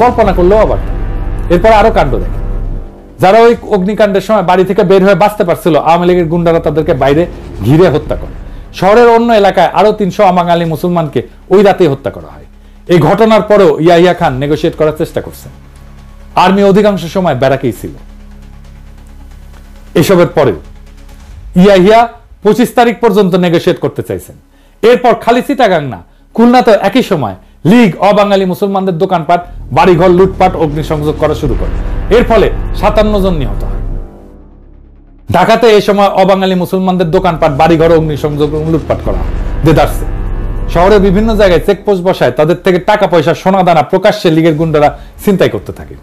কল্পনা করলেও অবাক। এরপর আরো কাণ্ড দেখে, যারা ওই অগ্নিকাণ্ডের সময় বাড়ি থেকে বের হয়ে বাঁচতে পারছিল আওয়ামী লীগের গুন্ডারা তাদেরকে বাইরে ঘিরে হত্যা করে। শহরের অন্য এলাকায় আরো ৩০০ অবাঙালি মুসলমানকে ওই রাতেই হত্যা করা হয়। এই ঘটনার পরেও ইয়াহিয়া খান নেগোশিয়েট করার চেষ্টা করছেন। আর্মি অধিকাংশ সময় ব্যারাকেই ছিল। এসবের পরেও ইয়াহিয়া ২৫ তারিখ পর্যন্ত নেগোশিয়েট করতে চাইছেন। এরপর খালি চিটাগাং না, খুলনাতে একই সময় লীগ অবাঙালি মুসলমানদের দোকানপাট, বাড়িঘর লুটপাট, অগ্নিসংযোগ করা শুরু করে। এর ফলে ৫৭ জন নিহত হয়। ঢাকাতে এই সময় অবাঙালি মুসলমানদের দোকানপাট, বাড়িঘর, অগ্নিসংযোগ এবং লুটপাট করা হয় দেদারসে। শহরের বিভিন্ন জায়গায় চেকপোস্ট বসায় তাদের থেকে টাকা পয়সা, সোনা দানা প্রকাশ্যে লীগের গুন্ডারা ছিনতাই করতে থাকে।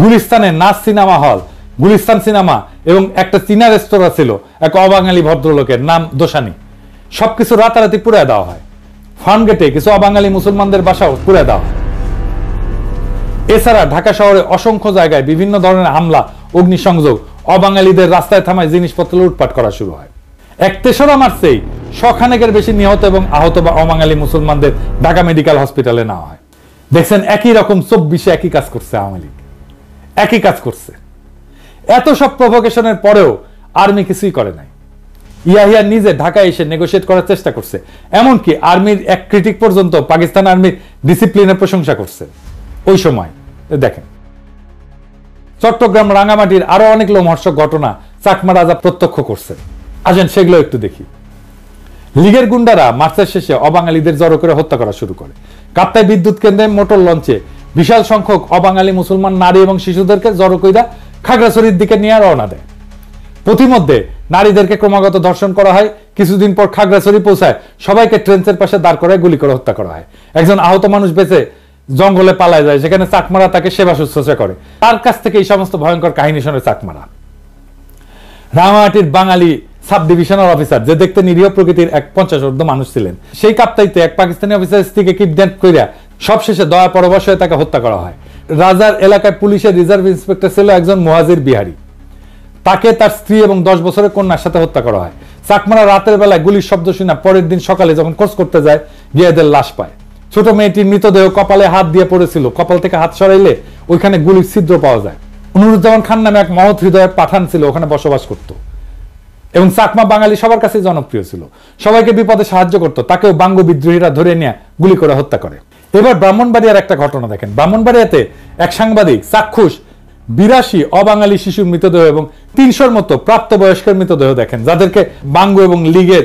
গুলিস্তানে নাচ সিনেমা হল, গুলিস্তান সিনেমা এবং একটা চীনা রেস্তোরাঁ ছিল এক অবাঙালি ভদ্রলোকের, নাম দোসানি। সবকিছু রাতারাতি পুড়ে দেওয়া হয়। ফার্মগেটে কিছু অবাঙালি মুসলমানদের বাসাও পুড়ে দেওয়া হয়। এছাড়া ঢাকা শহরে অসংখ্য জায়গায় বিভিন্ন ধরনের হামলা, অগ্নিসংযোগ, অবাঙালিদের রাস্তায় থামায় জিনিসপত্র লুটপাট করা শুরু হয়। ৩১ মার্চেই শখানেকের বেশি নিহত এবং আহত বা অবাঙালি মুসলমানদের ঢাকা মেডিকেল হসপিটালে নেওয়া হয়। দেখছেন একই রকম ২৪-এ একই কাজ করছে আওয়ামী লীগ, একই কাজ করছে। এত সব প্রভোকেশনের পরেও আর্মি কিছুই করে নাই। ইয়াহিয়া নিজে ঢাকায় এসে নেগোশিয়েট করার চেষ্টা করছে। এমনকি আর্মির এক ক্রিটিক পর্যন্ত পাকিস্তান আর্মির ডিসিপ্লিনের প্রশংসা করছে ওই সময়। দেখেন চট্টগ্রাম, রাঙ্গামাটির আরো অনেক লোমহর্ষক ঘটনা চাকমা রাজা প্রত্যক্ষ করছে। আসেন সেগুলো একটু দেখি। লীগের গুন্ডারা মার্চের শেষে অবাঙালিদের জড়ো করে হত্যা করা শুরু করে। কাপ্তাই বিদ্যুৎ কেন্দ্রে মোটর লঞ্চে বিশাল সংখ্যক অবাঙালি মুসলমান নারী এবং শিশুদেরকে জড়ো কইরা খাগড়াছড়ির দিকে নিয়ে রওনা দেয়। প্রতিমধ্যে নারীদেরকে ক্রমাগত ধর্ষণ করা হয়। কিছুদিন পর খাগড়াছড়ি পৌঁছায় সবাইকে ট্রেনের পাশে দাঁড় করায় গুলি করে হত্যা করা হয়। একজন আহত মানুষ বেঁচে জঙ্গলে পালায় যায়, সেখানে চাকমারা তাকে সেবা শুশ্রূষা করে। তার কাছ থেকে এই সমস্ত ভয়ঙ্কর কাহিনী শোনে চাকমারা। রাঙামাটির বাঙালি সাব ডিভিশনাল অফিসার, যে দেখতে নিরীহ প্রকৃতির এক ৫০ মানুষ ছিলেন, সেই কাপ্তাইতে এক পাকিস্তানি অফিসার স্ত্রীকে কিডন্যাপ কইরা সবশেষে দয়া পরবশ হয়ে তাকে হত্যা করা হয়। রাজার এলাকায় পুলিশের রিজার্ভ ইন্সপেক্টর ছিল একজন মুহাজির বিহারি। তাকে তার স্ত্রী এবং ১০ বছরের কন্যার সাথে হত্যা করা হয়। চাকমারা রাতের বেলায় গুলির শব্দ শুনে পরের দিন সকালে যখন খোঁজ করতে যায়, গিয়ে এদের লাশ পায়। ছোট মেয়েটির মৃতদেহ কপালে হাত দিয়ে পড়েছিল। কপাল থেকে হাত সরাইলে ওইখানে গুলির ছিদ্র পাওয়া যায়। নুরুজ্জামান খান নামে এক মহৎ হৃদয়ের পাঠান ছিল, ওখানে বসবাস করত এবং চাকমা বাঙালি সবার কাছে জনপ্রিয় ছিল। সবাইকে বিপদে সাহায্য করত। তাকেও বাঙ্গ বিদ্রোহীরা ধরে নিয়ে গুলি করে হত্যা করে। এবার ব্রাহ্মণবাড়িয়ার একটা ঘটনা দেখেন। ব্রাহ্মণবাড়িয়াতে এক সাংবাদিক চাক্ষুষ ৮২ অবাঙালি শিশুর মৃতদেহ এবং ৩০০-র মতো প্রাপ্তবয়স্কের মৃতদেহ দেখেন, যাদেরকে বাঙ্গ এবং লীগের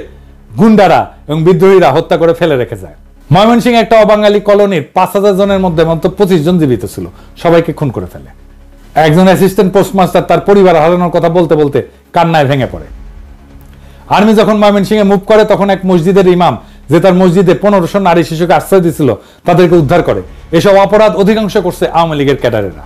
গুন্ডারা এবং বিদ্রোহীরা হত্যা করে ফেলে রেখে যায়। ময়মনসিংহে একটা অবাঙালি কলোনির 5,000 জনের মধ্যে মাত্র 25 জন জীবিত ছিল, সবাইকে খুন করে ফেলে। একজন অ্যাসিস্ট্যান্ট পোস্টমাস্টার তার পরিবার হারানোর কথা বলতে বলতে কান্নায় ভেঙে পড়ে। আর্মি যখন ময়মনসিংহে মুভ করে তখন এক মসজিদের ইমাম, যে তার মসজিদে 1500 নারী শিশুকে আশ্রয় দিয়েছিল, তাদেরকে উদ্ধার করে। এসব অপরাধ অধিকাংশ করছে আওয়ামী লীগের ক্যাডারেরা।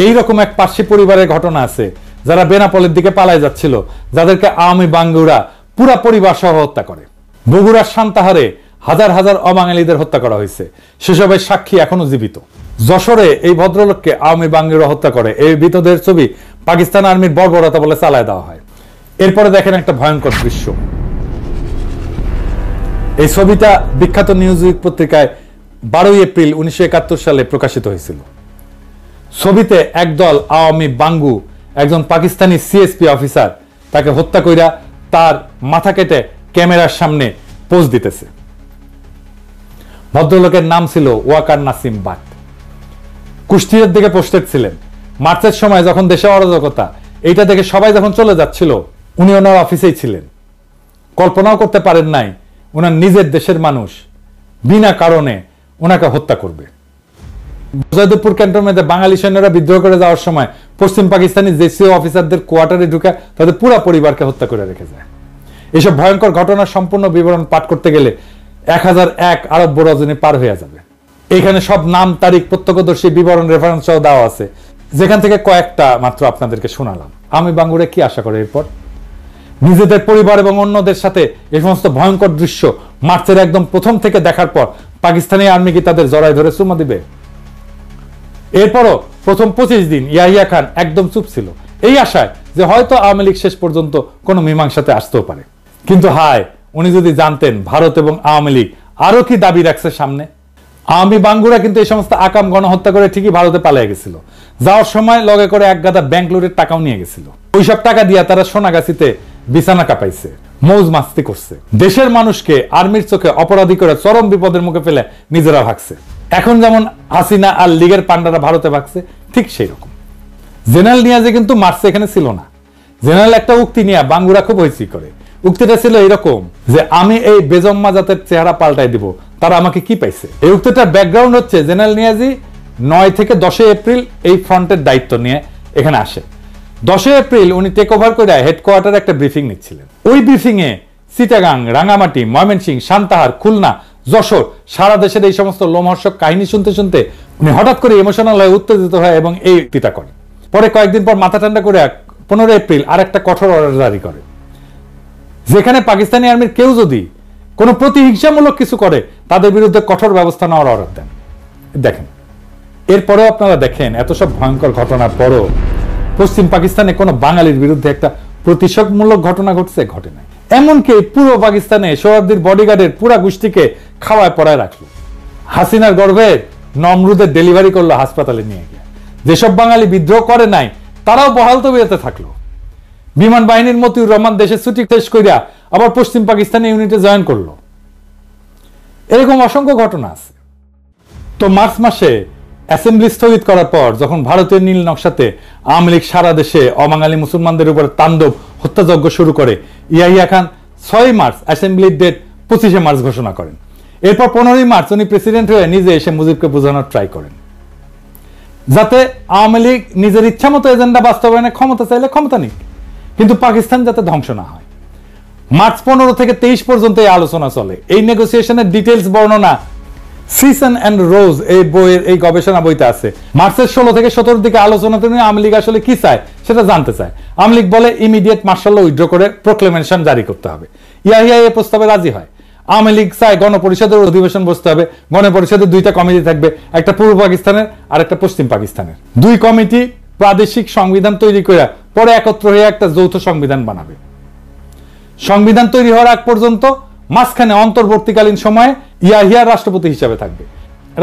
এইরকম এক পার্সি পরিবারের ঘটনা আছে, যারা বেনাপোলের দিকে পালায় যাচ্ছিল, যাদেরকে আওয়ামী বাঙ্গুরা পুরা পরিবার সহ হত্যা করে। বগুড়ার সান্তাহারে হাজার হাজার অবাঙালিদের হত্যা করা হয়েছে, সেসবের সাক্ষী এখনো জীবিত। যশোরে এই ভদ্রলোককে আওয়ামী বাঙ্গুরা হত্যা করে, এই মৃতদের ছবি পাকিস্তান আর্মির বর্বরতা বলে চালায় দেওয়া হয়। এরপরে দেখেন একটা ভয়ঙ্কর দৃশ্য। এই ছবিটা বিখ্যাত নিউজউইক পত্রিকায় 12 এপ্রিল 1971 সালে প্রকাশিত হয়েছিল। ছবিতে একদল আওয়ামী বাঙ্গু একজন পাকিস্তানি সিএসপি অফিসার তাকে হত্যা কইরা তার মাথা কেটে ক্যামেরার সামনে পোজ দিতেছে। ভদ্রলোকের নাম ছিল ওয়াকার নাসিম বাট। কুষ্টিয়ার দিকে পোস্টেড ছিলেন। মার্চের সময় যখন দেশে অরাজকতা, এইটা দেখে সবাই যখন চলে যাচ্ছিল, উনি ওনার অফিসেই ছিলেন। কল্পনাও করতে পারেন নাই ওনার নিজের দেশের মানুষ বিনা কারণে ওনাকে হত্যা করবে। জয়দেবপুর ক্যান্টনমেন্টে বাঙালি সৈন্যরা বিদ্রোহ করে যাওয়ার সময় পশ্চিম পাকিস্তানি জেসিও অফিসারদের কোয়ার্টারে ঢুকে তাদের পুরো পরিবারকে হত্যা করে রেখে যায়। এসব ভয়ঙ্কর ঘটনার সম্পূর্ণ বিবরণ পাঠ করতে গেলে 1001 আরব রজনী পার হয়ে যাবে। এখানে সব নাম, তারিখ, প্রত্যক্ষদর্শী বিবরণ, রেফারেন্স সহ দেওয়া আছে, যেখান থেকে কয়েকটা মাত্র আপনাদেরকে শোনালাম। আমি বাঙ্গুরে কি আশা করে এরপর নিজেদের পরিবার এবং অন্যদের সাথে এই সমস্ত ভয়ঙ্কর দৃশ্য মার্চের একদম প্রথম থেকে দেখার পর পাকিস্তানি আর্মি কি তাদের জড়ায় ধরে চুমা দিবে? এরপরও প্রথম 25 দিন ইয়াহিয়া খান একদম চুপ ছিল, এই আশায় যে হয়তো আওয়ামী লীগ শেষ পর্যন্ত কোনো মীমাংসাতে আসতেও পারে। কিন্তু হায়, উনি যদি জানতেন ভারত এবং আওয়ামী লীগ আরো কি দাবি রাখছে সামনে। আওয়ামী বাঙ্গুরা কিন্তু এই সমস্ত আকাম গণহত্যা করে ঠিকই ভারতে পালিয়ে গেছিল। যাওয়ার সময় লগে করে এক গাদা ব্যাংক লুটের টাকাও নিয়ে গেছিল। ওইসব টাকা দিয়ে তারা সোনাগাছিতে বিছানা কাঁপাইছে, মৌজ মাস্তি করছে। দেশের মানুষকে আর্মির চোখে অপরাধী করে চরম বিপদের মুখে ফেলে নিজেরা ভাগছে। এখন যেমন হাসিনা আর লীগের পান্ডারা ভারতে ভাগছে, ঠিক সেই রকম। জেনারেল নিয়াজে কিন্তু মার্চে এখানে ছিল না। জেনারেল একটা উক্তি নিয়ে বাঙ্গুরা খুব হইচি করে। উক্তিটা ছিল এরকম যে আমি এই বেজম্মা জাতের চেহারা পাল্টাই দিব, তারা আমাকে কি পাইছে। এই উক্তিটার ব্যাকগ্রাউন্ড হচ্ছে জেনারেল নিয়াজি 9 থেকে 10 এপ্রিল এই ফ্রন্টের দায়িত্ব নিয়ে এখানে আসে। 10 এপ্রিল উনি টেক ওভার করে হেডকোয়ার্টারে একটা ব্রিফিং নিচ্ছিলেন। ওই ব্রিফিং এ চিটাগাং, রাঙামাটি, ময়মনসিংহ, সান্তাহার, খুলনা, যশোর, সারা দেশের এই সমস্ত লোমহর্ষক কাহিনী শুনতে শুনতে উনি হঠাৎ করে ইমোশনাল হয়ে উত্তেজিত হয় এবং এই উক্তিটা করেন। পরে কয়েকদিন পর মাথা ঠান্ডা করে 15 এপ্রিল আর একটা কঠোর অর্ডার জারি করে, যেখানে পাকিস্তানি আর্মির কেউ যদি কোনো প্রতিহিংসামূলক কিছু করে তাদের বিরুদ্ধে কঠোর ব্যবস্থা নেওয়ার অর্ডার দেন। দেখেন, এরপরেও আপনারা দেখেন এত সব ভয়ঙ্কর ঘটনার পরও পশ্চিম পাকিস্তানে কোনো বাঙালির বিরুদ্ধে একটা প্রতিশোধমূলক ঘটনা ঘটছে? ঘটে নাই। এমনকি পূর্ব পাকিস্তানে সোহরাওয়ার্দীর বডিগার্ডের পুরা গোষ্ঠীকে খাওয়ায় পড়ায় রাখলো। হাসিনার গর্ভে নমরুদের ডেলিভারি করলো হাসপাতালে নিয়ে গিয়ে। যেসব বাঙালি বিদ্রোহ করে নাই তারাও বহাল তবিয়তে থাকলো। বিমান বাহিনীর মতিউর রহমান দেশে ছুটি শেষ করিয়া আবার পশ্চিম পাকিস্তানি ইউনিটে জয়েন করলো। এরকম অসংখ্য ঘটনা আছে। তো মার্চ মাসে অ্যাসেম্বলি স্থগিত করার পর যখন ভারতীয় নীল নকশাতে আওয়ামী লীগ সারা দেশে অবাঙালি মুসলমানদের উপর তাণ্ডব হত্যাযজ্ঞ শুরু করে, Yahya Khan 6 March অ্যাসেম্বলির date 25 March ঘোষণা করেন। এরপর 15 মার্চ উনি প্রেসিডেন্ট হয়ে নিজে এসে মুজিবকে বোঝানোর ট্রাই করেন, যাতে আওয়ামী লীগ নিজের ইচ্ছা মতো এজেন্ডা বাস্তবায়নে ক্ষমতা চাইলে ক্ষমতা নিক, কিন্তু পাকিস্তান যাতে ধ্বংস না হয়। মার্চ 15 থেকে 23 পর্যন্ত এই আলোচনা চলে। এই নেগোসিয়েশনের ডিটেইলস বর্ণনা সিসন অ্যান্ড রোজ এই বইয়ের এই গবেষণা বইতে আছে। মার্চের 16 থেকে 17 দিকে আলোচনাতে নিয়ে আওয়ামী লীগ আসলে কি চায় সেটা জানতে চায়। আওয়ামী লীগ বলে ইমিডিয়েট মার্শাল ল উইথড্র করে প্রোক্লেমেশন জারি করতে হবে। ইয়াহিয়া এই প্রস্তাবে রাজি হয়। আওয়ামী লীগ চায় গণপরিষদের অধিবেশন বসতে হবে। গণপরিষদের 2টা কমিটি থাকবে, একটা পূর্ব পাকিস্তানের আর একটা পশ্চিম পাকিস্তানের। 2 কমিটি প্রাদেশিক সংবিধান তৈরি করে পরে একত্র হয়ে একটা যৌথ সংবিধান বানাবে। সংবিধান তৈরি হওয়ার আগ পর্যন্ত মাঝখানে অন্তর্বর্তীকালীন সময়ে ইয়াহিয়া রাষ্ট্রপতি হিসেবে থাকবে।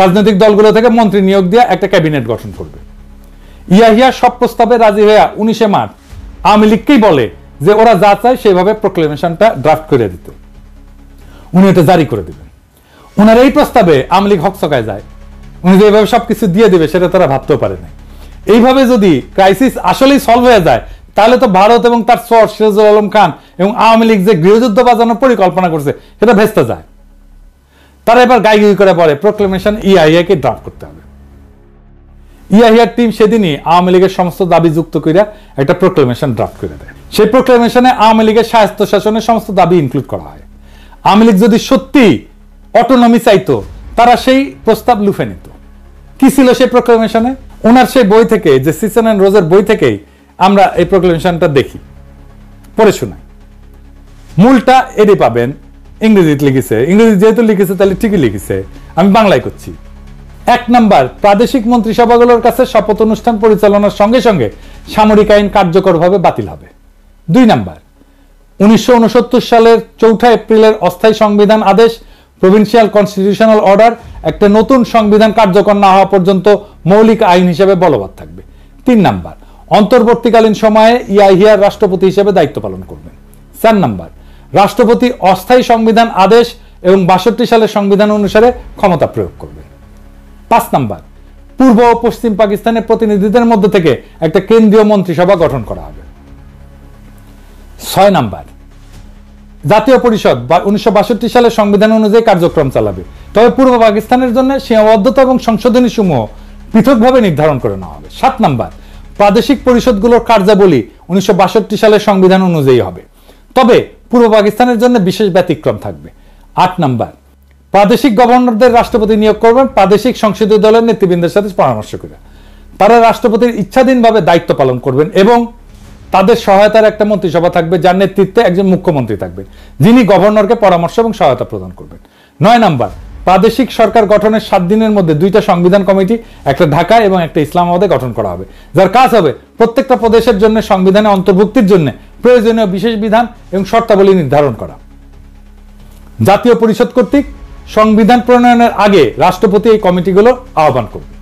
রাজনৈতিক দলগুলো থেকে মন্ত্রী নিয়োগ দিয়ে একটা ক্যাবিনেট গঠন করবে। ইয়াহিয়া সব প্রস্তাবে রাজি হয়ে 19 মার্চ আওয়ামী লীগকেই বলে যে ওরা যা চায় সেভাবে প্রোক্লেমেশনটা ড্রাফট করে দিতে, উনি এটা জারি করে দিবেন। ওনার এই প্রস্তাবে আওয়ামী লীগ হকচকায় যায়। উনি যে এইভাবে সবকিছু দিয়ে দিবে সেটা তারা ভাবতেও পারে না। এইভাবে যদি ক্রাইসিস আসলেই সলভ হয়ে যায় তাহলে তো ভারত এবং তার সোর্স সিরাজুল আলম খান এবং আওয়ামী লীগ যে গৃহযুদ্ধ বাজানোর পরিকল্পনা করছে সেটা ভেস্তে যায়। তারা এবার গাইগুই করে বলে প্রোক্লেমেশন ইয়াহিয়াকে ড্রাফট করতে হবে। ইয়াহিয়ার টিম সেদিনই আওয়ামী লীগের সমস্ত দাবি যুক্ত করে একটা প্রোক্লেমেশন ড্রাফট করে দেয়। সেই প্রোক্লেমেশনে আওয়ামী লীগের স্বায়ত্তশাসনের সমস্ত দাবি ইনক্লুড করা হয়। আওয়ামী লীগ যদি সত্যি অটোনমি চাইতো তারা সেই প্রস্তাব লুফে নিত। কি ছিল সেই প্রোক্লেমেশনে? ওনার সেই বই থেকে, যে সিসন এন্ড রোজের বই থেকেই আমরা এই প্রোক্লেমেশনটা দেখি, পড়ে শোনাই। মূলটা এটি পাবেন, ইংরেজিতে লিখেছে, ইংরেজি যেহেতু লিখেছে তাহলে ঠিকই লিখেছে, আমি বাংলায় করছি। 1 নাম্বার, প্রাদেশিক মন্ত্রিসভাগুলোর কাছে শপথ অনুষ্ঠান পরিচালনার সঙ্গে সঙ্গে সামরিক আইন কার্যকরভাবে বাতিল হবে। 2 নাম্বার, 1969 সালের 4 এপ্রিলের অস্থায়ী সংবিধান আদেশ, প্রভিন্সিয়াল কনস্টিটিউশনাল অর্ডার একটা নতুন সংবিধান কার্যকর না হওয়া পর্যন্ত মৌলিক আইন হিসেবে বলবৎ থাকবে। 3 নাম্বার, অন্তর্বর্তীকালীন সময়ে ইয়াহিয়া রাষ্ট্রপতি হিসেবে দায়িত্ব পালন করবেন। 4 নাম্বার, রাষ্ট্রপতি অস্থায়ী সংবিধান আদেশ এবং 62 সালের সংবিধান অনুসারে ক্ষমতা প্রয়োগ করবেন। 5 নাম্বার, পূর্ব ও পশ্চিম পাকিস্তানের প্রতিনিধিদের মধ্যে থেকে একটা কেন্দ্রীয় মন্ত্রিসভা গঠন করা হবে। 6 নাম্বার, জাতীয় পরিষদ 1962 সালের সংবিধান অনুযায়ী কার্যক্রম চালাবে, তবে পূর্ব পাকিস্তানের জন্য সীমাবদ্ধতা এবং সংশোধনী সমূহ পৃথকভাবে নির্ধারণ করে নেওয়া হবে। 7 নাম্বার, প্রাদেশিক পরিষদগুলোর কার্যাবলী 1962 সালের সংবিধান অনুযায়ী হবে, তবে পূর্ব পাকিস্তানের জন্য বিশেষ ব্যতিক্রম থাকবে। 8 নাম্বার, প্রাদেশিক গভর্নরদের রাষ্ট্রপতি নিয়োগ করবেন প্রাদেশিক সংসদীয় দলের নেতৃবৃন্দের সাথে পরামর্শ করে। তারা রাষ্ট্রপতির ইচ্ছাধীনভাবে দায়িত্ব পালন করবেন এবং তাদের সহায়তার একটা মন্ত্রিসভা থাকবে যার নেতৃত্বে একজন মুখ্যমন্ত্রী থাকবেন, যিনি গভর্নরকে পরামর্শ এবং সহায়তা প্রদান করবেন। 9 নাম্বার, প্রাদেশিক সরকার গঠনের 7 দিনের মধ্যে 2টা সংবিধান কমিটি, একটা ঢাকায় এবং একটা ইসলামাবাদে গঠন করা হবে, যার কাজ হবে প্রত্যেকটা প্রদেশের জন্য সংবিধানে অন্তর্ভুক্তির জন্য প্রয়োজনীয় বিশেষ বিধান এবং শর্তাবলী নির্ধারণ করা। জাতীয় পরিষদ কর্তৃক সংবিধান প্রণয়নের আগে রাষ্ট্রপতি এই কমিটিগুলো আহ্বান করবে।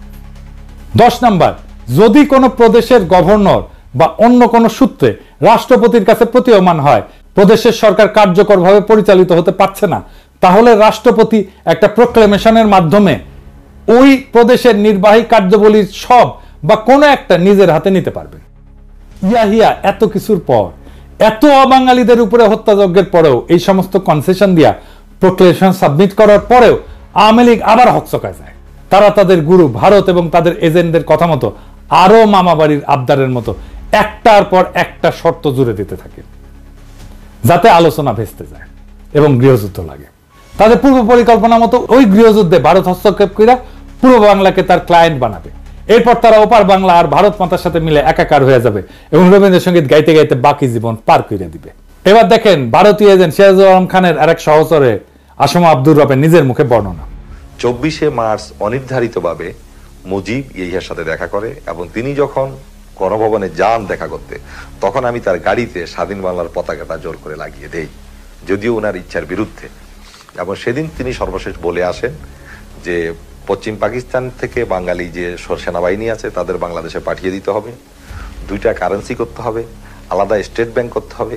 10 নাম্বার, যদি কোনো প্রদেশের গভর্নর বা অন্য কোনো সূত্রে রাষ্ট্রপতির কাছে প্রতীয়মান হয় প্রদেশের সরকার কার্যকরভাবে পরিচালিত হতে পারছে না, তাহলে রাষ্ট্রপতি একটা প্রোক্লেমেশনের মাধ্যমে ওই প্রদেশের নির্বাহী কার্যাবলীর সব বা কোনো একটা নিজের হাতে নিতে পারবেন। ইয়াহিয়া এত কিছুর পর, এত অবাঙালিদের উপরে হত্যাযজ্ঞের পরেও, এই সমস্ত কনসেশন দিয়া প্রোক্লেমেশন সাবমিট করার পরেও আওয়ামী লীগ আবার হকচকায় যায়। তারা তাদের গুরু ভারত এবং তাদের এজেন্টদের কথা মতো আরো মামাবাড়ির আবদারের মতো একটার পর একটা শর্ত জুড়ে দিতে থাকে, যাতে আলোচনা ভেস্তে যায় এবং গৃহযুদ্ধ লাগে। তাদের পূর্ব পরিকল্পনা মতো ওই গৃহযুদ্ধে ভারত হস্তক্ষেপ করে পূর্ব বাংলাকে তার ক্লায়েন্ট বানাবে। এরপর তারা ওপার বাংলা আর ভারত মাতার সাথে মিলে একাকার হয়ে যাবে এবং রবীন্দ্রসঙ্গীত গাইতে গাইতে বাকি জীবন পার করে দিবে। এবার দেখেন ভারতীয় এজেন্ট সিরাজুল আলম খানের আরেক সহচরে আসমা আব্দুর রবের নিজের মুখে বর্ণনা। 24শে মার্চ অনির্ধারিতভাবে মুজিব ইয়াহিয়ার সাথে দেখা করে এবং তিনি যখন গণভবনে যান দেখা করতে, তখন আমি তার গাড়িতে স্বাধীন বাংলার পতাকাটা জোর করে লাগিয়ে দেই, যদিও ওনার ইচ্ছার বিরুদ্ধে। এবং সেদিন তিনি সর্বশেষ বলে আসেন যে পশ্চিম পাকিস্তান থেকে বাঙালি যে সেনাবাহিনী আছে তাদের বাংলাদেশে পাঠিয়ে দিতে হবে, 2টা কারেন্সি করতে হবে, আলাদা স্টেট ব্যাংক করতে হবে,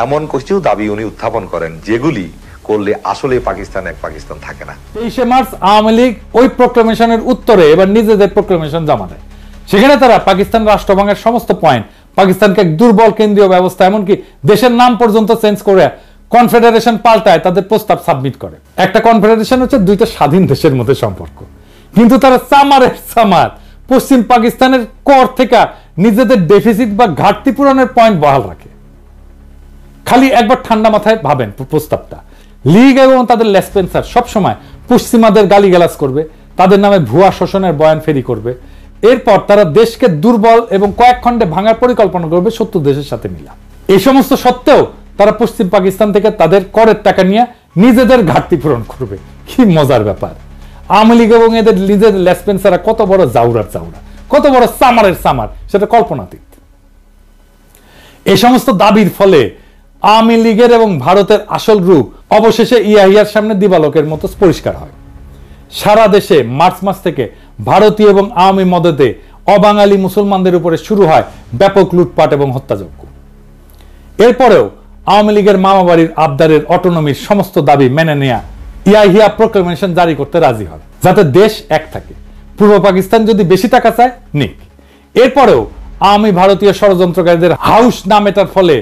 এমন কিছু দাবি উনি উত্থাপন করেন যেগুলি করলে আসলে পাকিস্তান এক পাকিস্তান থাকে না। 23শে মার্চ আওয়ামী লীগ ওই প্রোক্লেমেশনের উত্তরে এবার নিজেদের প্রোক্লেমেশন জমা দেয়। সেখানে তারা পাকিস্তান রাষ্ট্রভাঙের সমস্ত পয়েন্ট, পাকিস্তানকে এক দুর্বল কেন্দ্রীয় ব্যবস্থা, এমনকি দেশের নাম পর্যন্ত চেঞ্জ করে কনফেডারেশন পাল্টায় তাদের প্রস্তাব সাবমিট করে। একটা কনফেডারেশন হচ্ছে 2টা স্বাধীন দেশের মধ্যে সম্পর্ক, কিন্তু তারা সামার পশ্চিম পাকিস্তানের কর থেকে নিজেদের ডেফিসিট বা ঘাটতি পূরণের পয়েন্ট বহাল রাখে। খালি একবার ঠান্ডা মাথায় ভাবেন প্রস্তাবটা। লীগ এবং তাদের লেসপেন্সার সবসময় পশ্চিমাদের গালিগালাজ করবে, তাদের নামে ভুয়া শোষণের বয়ান ফেরি করবে। এরপর তারা দেশকে দুর্বল এবং কয়েক খণ্ডে ভাঙার পরিকল্পনা করবে শত্রু দেশের সাথে মিলা। এই সমস্ত সত্ত্বেও তারা পশ্চিম পাকিস্তান থেকে তাদের করের টাকা নিয়ে নিজেদের ঘাটতি পূরণ করবে। কি মজার ব্যাপার! আওয়ামী লীগ এবং এদের নিজের লেসপেন্সাররা কত বড় জাউরার জাউরা, কত বড় সামারের সামার, সেটা কল্পনাতীত। এই সমস্ত দাবির ফলে আওয়ামী লীগের এবং ভারতের আসল রূপ অবশেষে ইয়াহিয়ার সামনে দিবালোকের মতো পরিষ্কার হয়। সারা দেশে মার্চ মাস থেকে ভারতীয় এবং আওয়ামী মদতে অবাঙালি মুসলমানদের উপরে শুরু হয় ব্যাপক লুটপাট এবং হত্যাযজ্ঞ। এরপরেও আওয়ামী লীগের মামাবাড়ির আবদারের অটোনমির সমস্ত দাবি মেনে নেয়া ইয়াহিয়া প্রোক্লেমেশন জারি করতে রাজি হয়, যাতে দেশ এক থাকে। পূর্ব পাকিস্তান যদি বেশি টাকা চায় নিক। এরপরেও আওয়ামী ভারতীয় ষড়যন্ত্রকারীদের হাউস না মেটার ফলে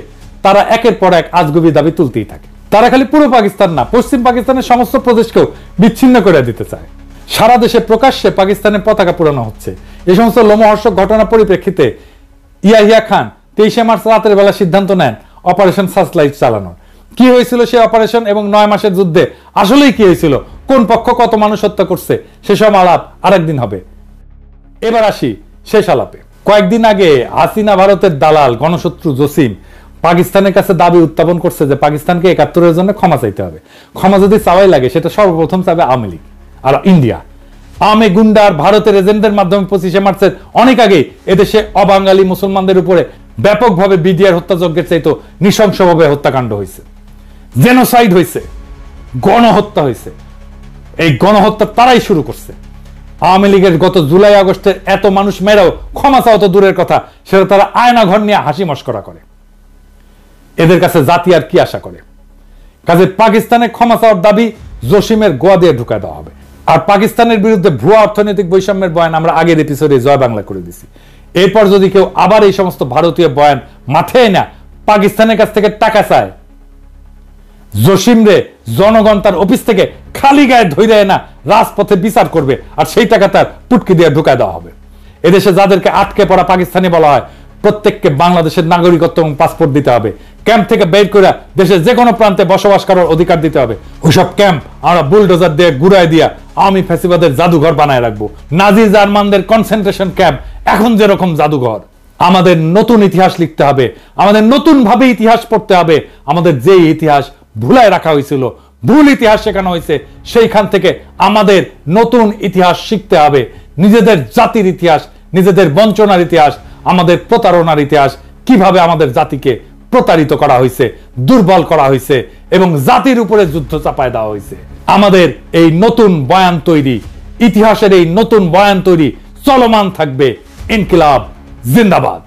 তারা একের পর এক আজগুবি দাবি তুলতেই থাকে। তারা খালি পুরো পাকিস্তান না, পশ্চিম পাকিস্তানের সমস্ত প্রদেশকেও বিচ্ছিন্ন করে দিতে চায়। সারা দেশে প্রকাশ্যে পাকিস্তানের পতাকা পুরানো হচ্ছে। এই সমস্ত লোমহর্ষক ঘটনার পরিপ্রেক্ষিতে ইয়াহিয়া খান 23 মার্চ রাতের বেলা সিদ্ধান্ত নেন অপারেশন সার্চলাইট চালানোর। কি হয়েছিল সেই অপারেশন এবং 9 মাসের যুদ্ধে আসলেই কি হয়েছিল, কোন পক্ষ কত মানুষ হত্যা করছে, সেসব আলাপ আরেকদিন হবে। এবার আসি শেষ আলাপে। কয়েকদিন আগে হাসিনা ভারতের দালাল গণশত্রু জসিম পাকিস্তানের কাছে দাবি উত্থাপন করছে যে পাকিস্তানকে 71-এর জন্য ক্ষমা চাইতে হবে। ক্ষমা যদি চাওয়াই লাগে সেটা সর্বপ্রথম চাবে আওয়ামী লীগ আর ইন্ডিয়া। আওয়ামী গুন্ডার ভারতের এজেন্টদের মাধ্যমে 25 মার্চের অনেক আগে এদেশে অবাঙালি মুসলমানদের উপরে ব্যাপকভাবে বিডিআর হত্যাযজ্ঞের চাইতো নৃশংসভাবে হত্যাকাণ্ড হয়েছে, জেনোসাইড হয়েছে, গণহত্যা হয়েছে। এই গণহত্যা তারাই শুরু করছে। আওয়ামী লীগের গত জুলাই আগস্টে এত মানুষ মেরাও ক্ষমা চাওয়া তো দূরের কথা, সেটা তারা আয়না ঘর নিয়ে হাসি মস্করা করে। এদের কাছে জাতি আর কি আশা করে? কাজে পাকিস্তানের ক্ষমা চাওয়ার দাবি জসিমের গোয়া দিয়ে ঢুকায় দেওয়া হবে। আর পাকিস্তানের বিরুদ্ধে ভুয়া অর্থনৈতিক বৈষম্যের বয়ান আমরা আগের এপিসোডে জয় বাংলা করে দিছি। এরপর যদি কেউ আবার এই সমস্ত ভারতীয় বয়ান মাথায় না পাকিস্তানের কাছ থেকে টাকা চায়, জসিম রে জনগণ তার অফিস থেকে খালি গায়ে ধরে না রাজপথে বিচার করবে, আর সেই টাকা তার পুটকি দিয়ে ঢুকায় দেওয়া হবে। এদেশে যাদেরকে আটকে পড়া পাকিস্তানি বলা হয়, প্রত্যেককে বাংলাদেশের নাগরিকত্ব এবং পাসপোর্ট দিতে হবে। ক্যাম্প থেকে বের করে দেশের যে কোনো প্রান্তে বসবাস করার অধিকার দিতে হবে। ওইসব ক্যাম্প আমরা বুলডোজার দিয়ে ঘুরায় দিয়া আওয়ামী ফ্যাসিবাদের জাদুঘর বানায় রাখবো। নাজি জার্মানদের কনসেন্ট্রেশন ক্যাম্প এখন যেরকম জাদুঘর। আমাদের নতুন ইতিহাস লিখতে হবে, আমাদের নতুন ভাবে ইতিহাস পড়তে হবে। আমাদের যে ইতিহাস ভুলায় রাখা হয়েছিল, ভুল ইতিহাস শেখানো হয়েছে, সেইখান থেকে আমাদের নতুন ইতিহাস শিখতে হবে। নিজেদের জাতির ইতিহাস, নিজেদের বঞ্চনার ইতিহাস, আমাদের প্রতারণার ইতিহাস, কিভাবে আমাদের জাতিকে প্রতারিত করা হয়েছে, দুর্বল করা হয়েছে এবং জাতির উপরে যুদ্ধ চাপায় দেওয়া হয়েছে। আমাদের এই নতুন বয়ান তৈরি, ইতিহাসের এই নতুন বয়ান তৈরি চলমান থাকবে। ইনকিলাব জিন্দাবাদ।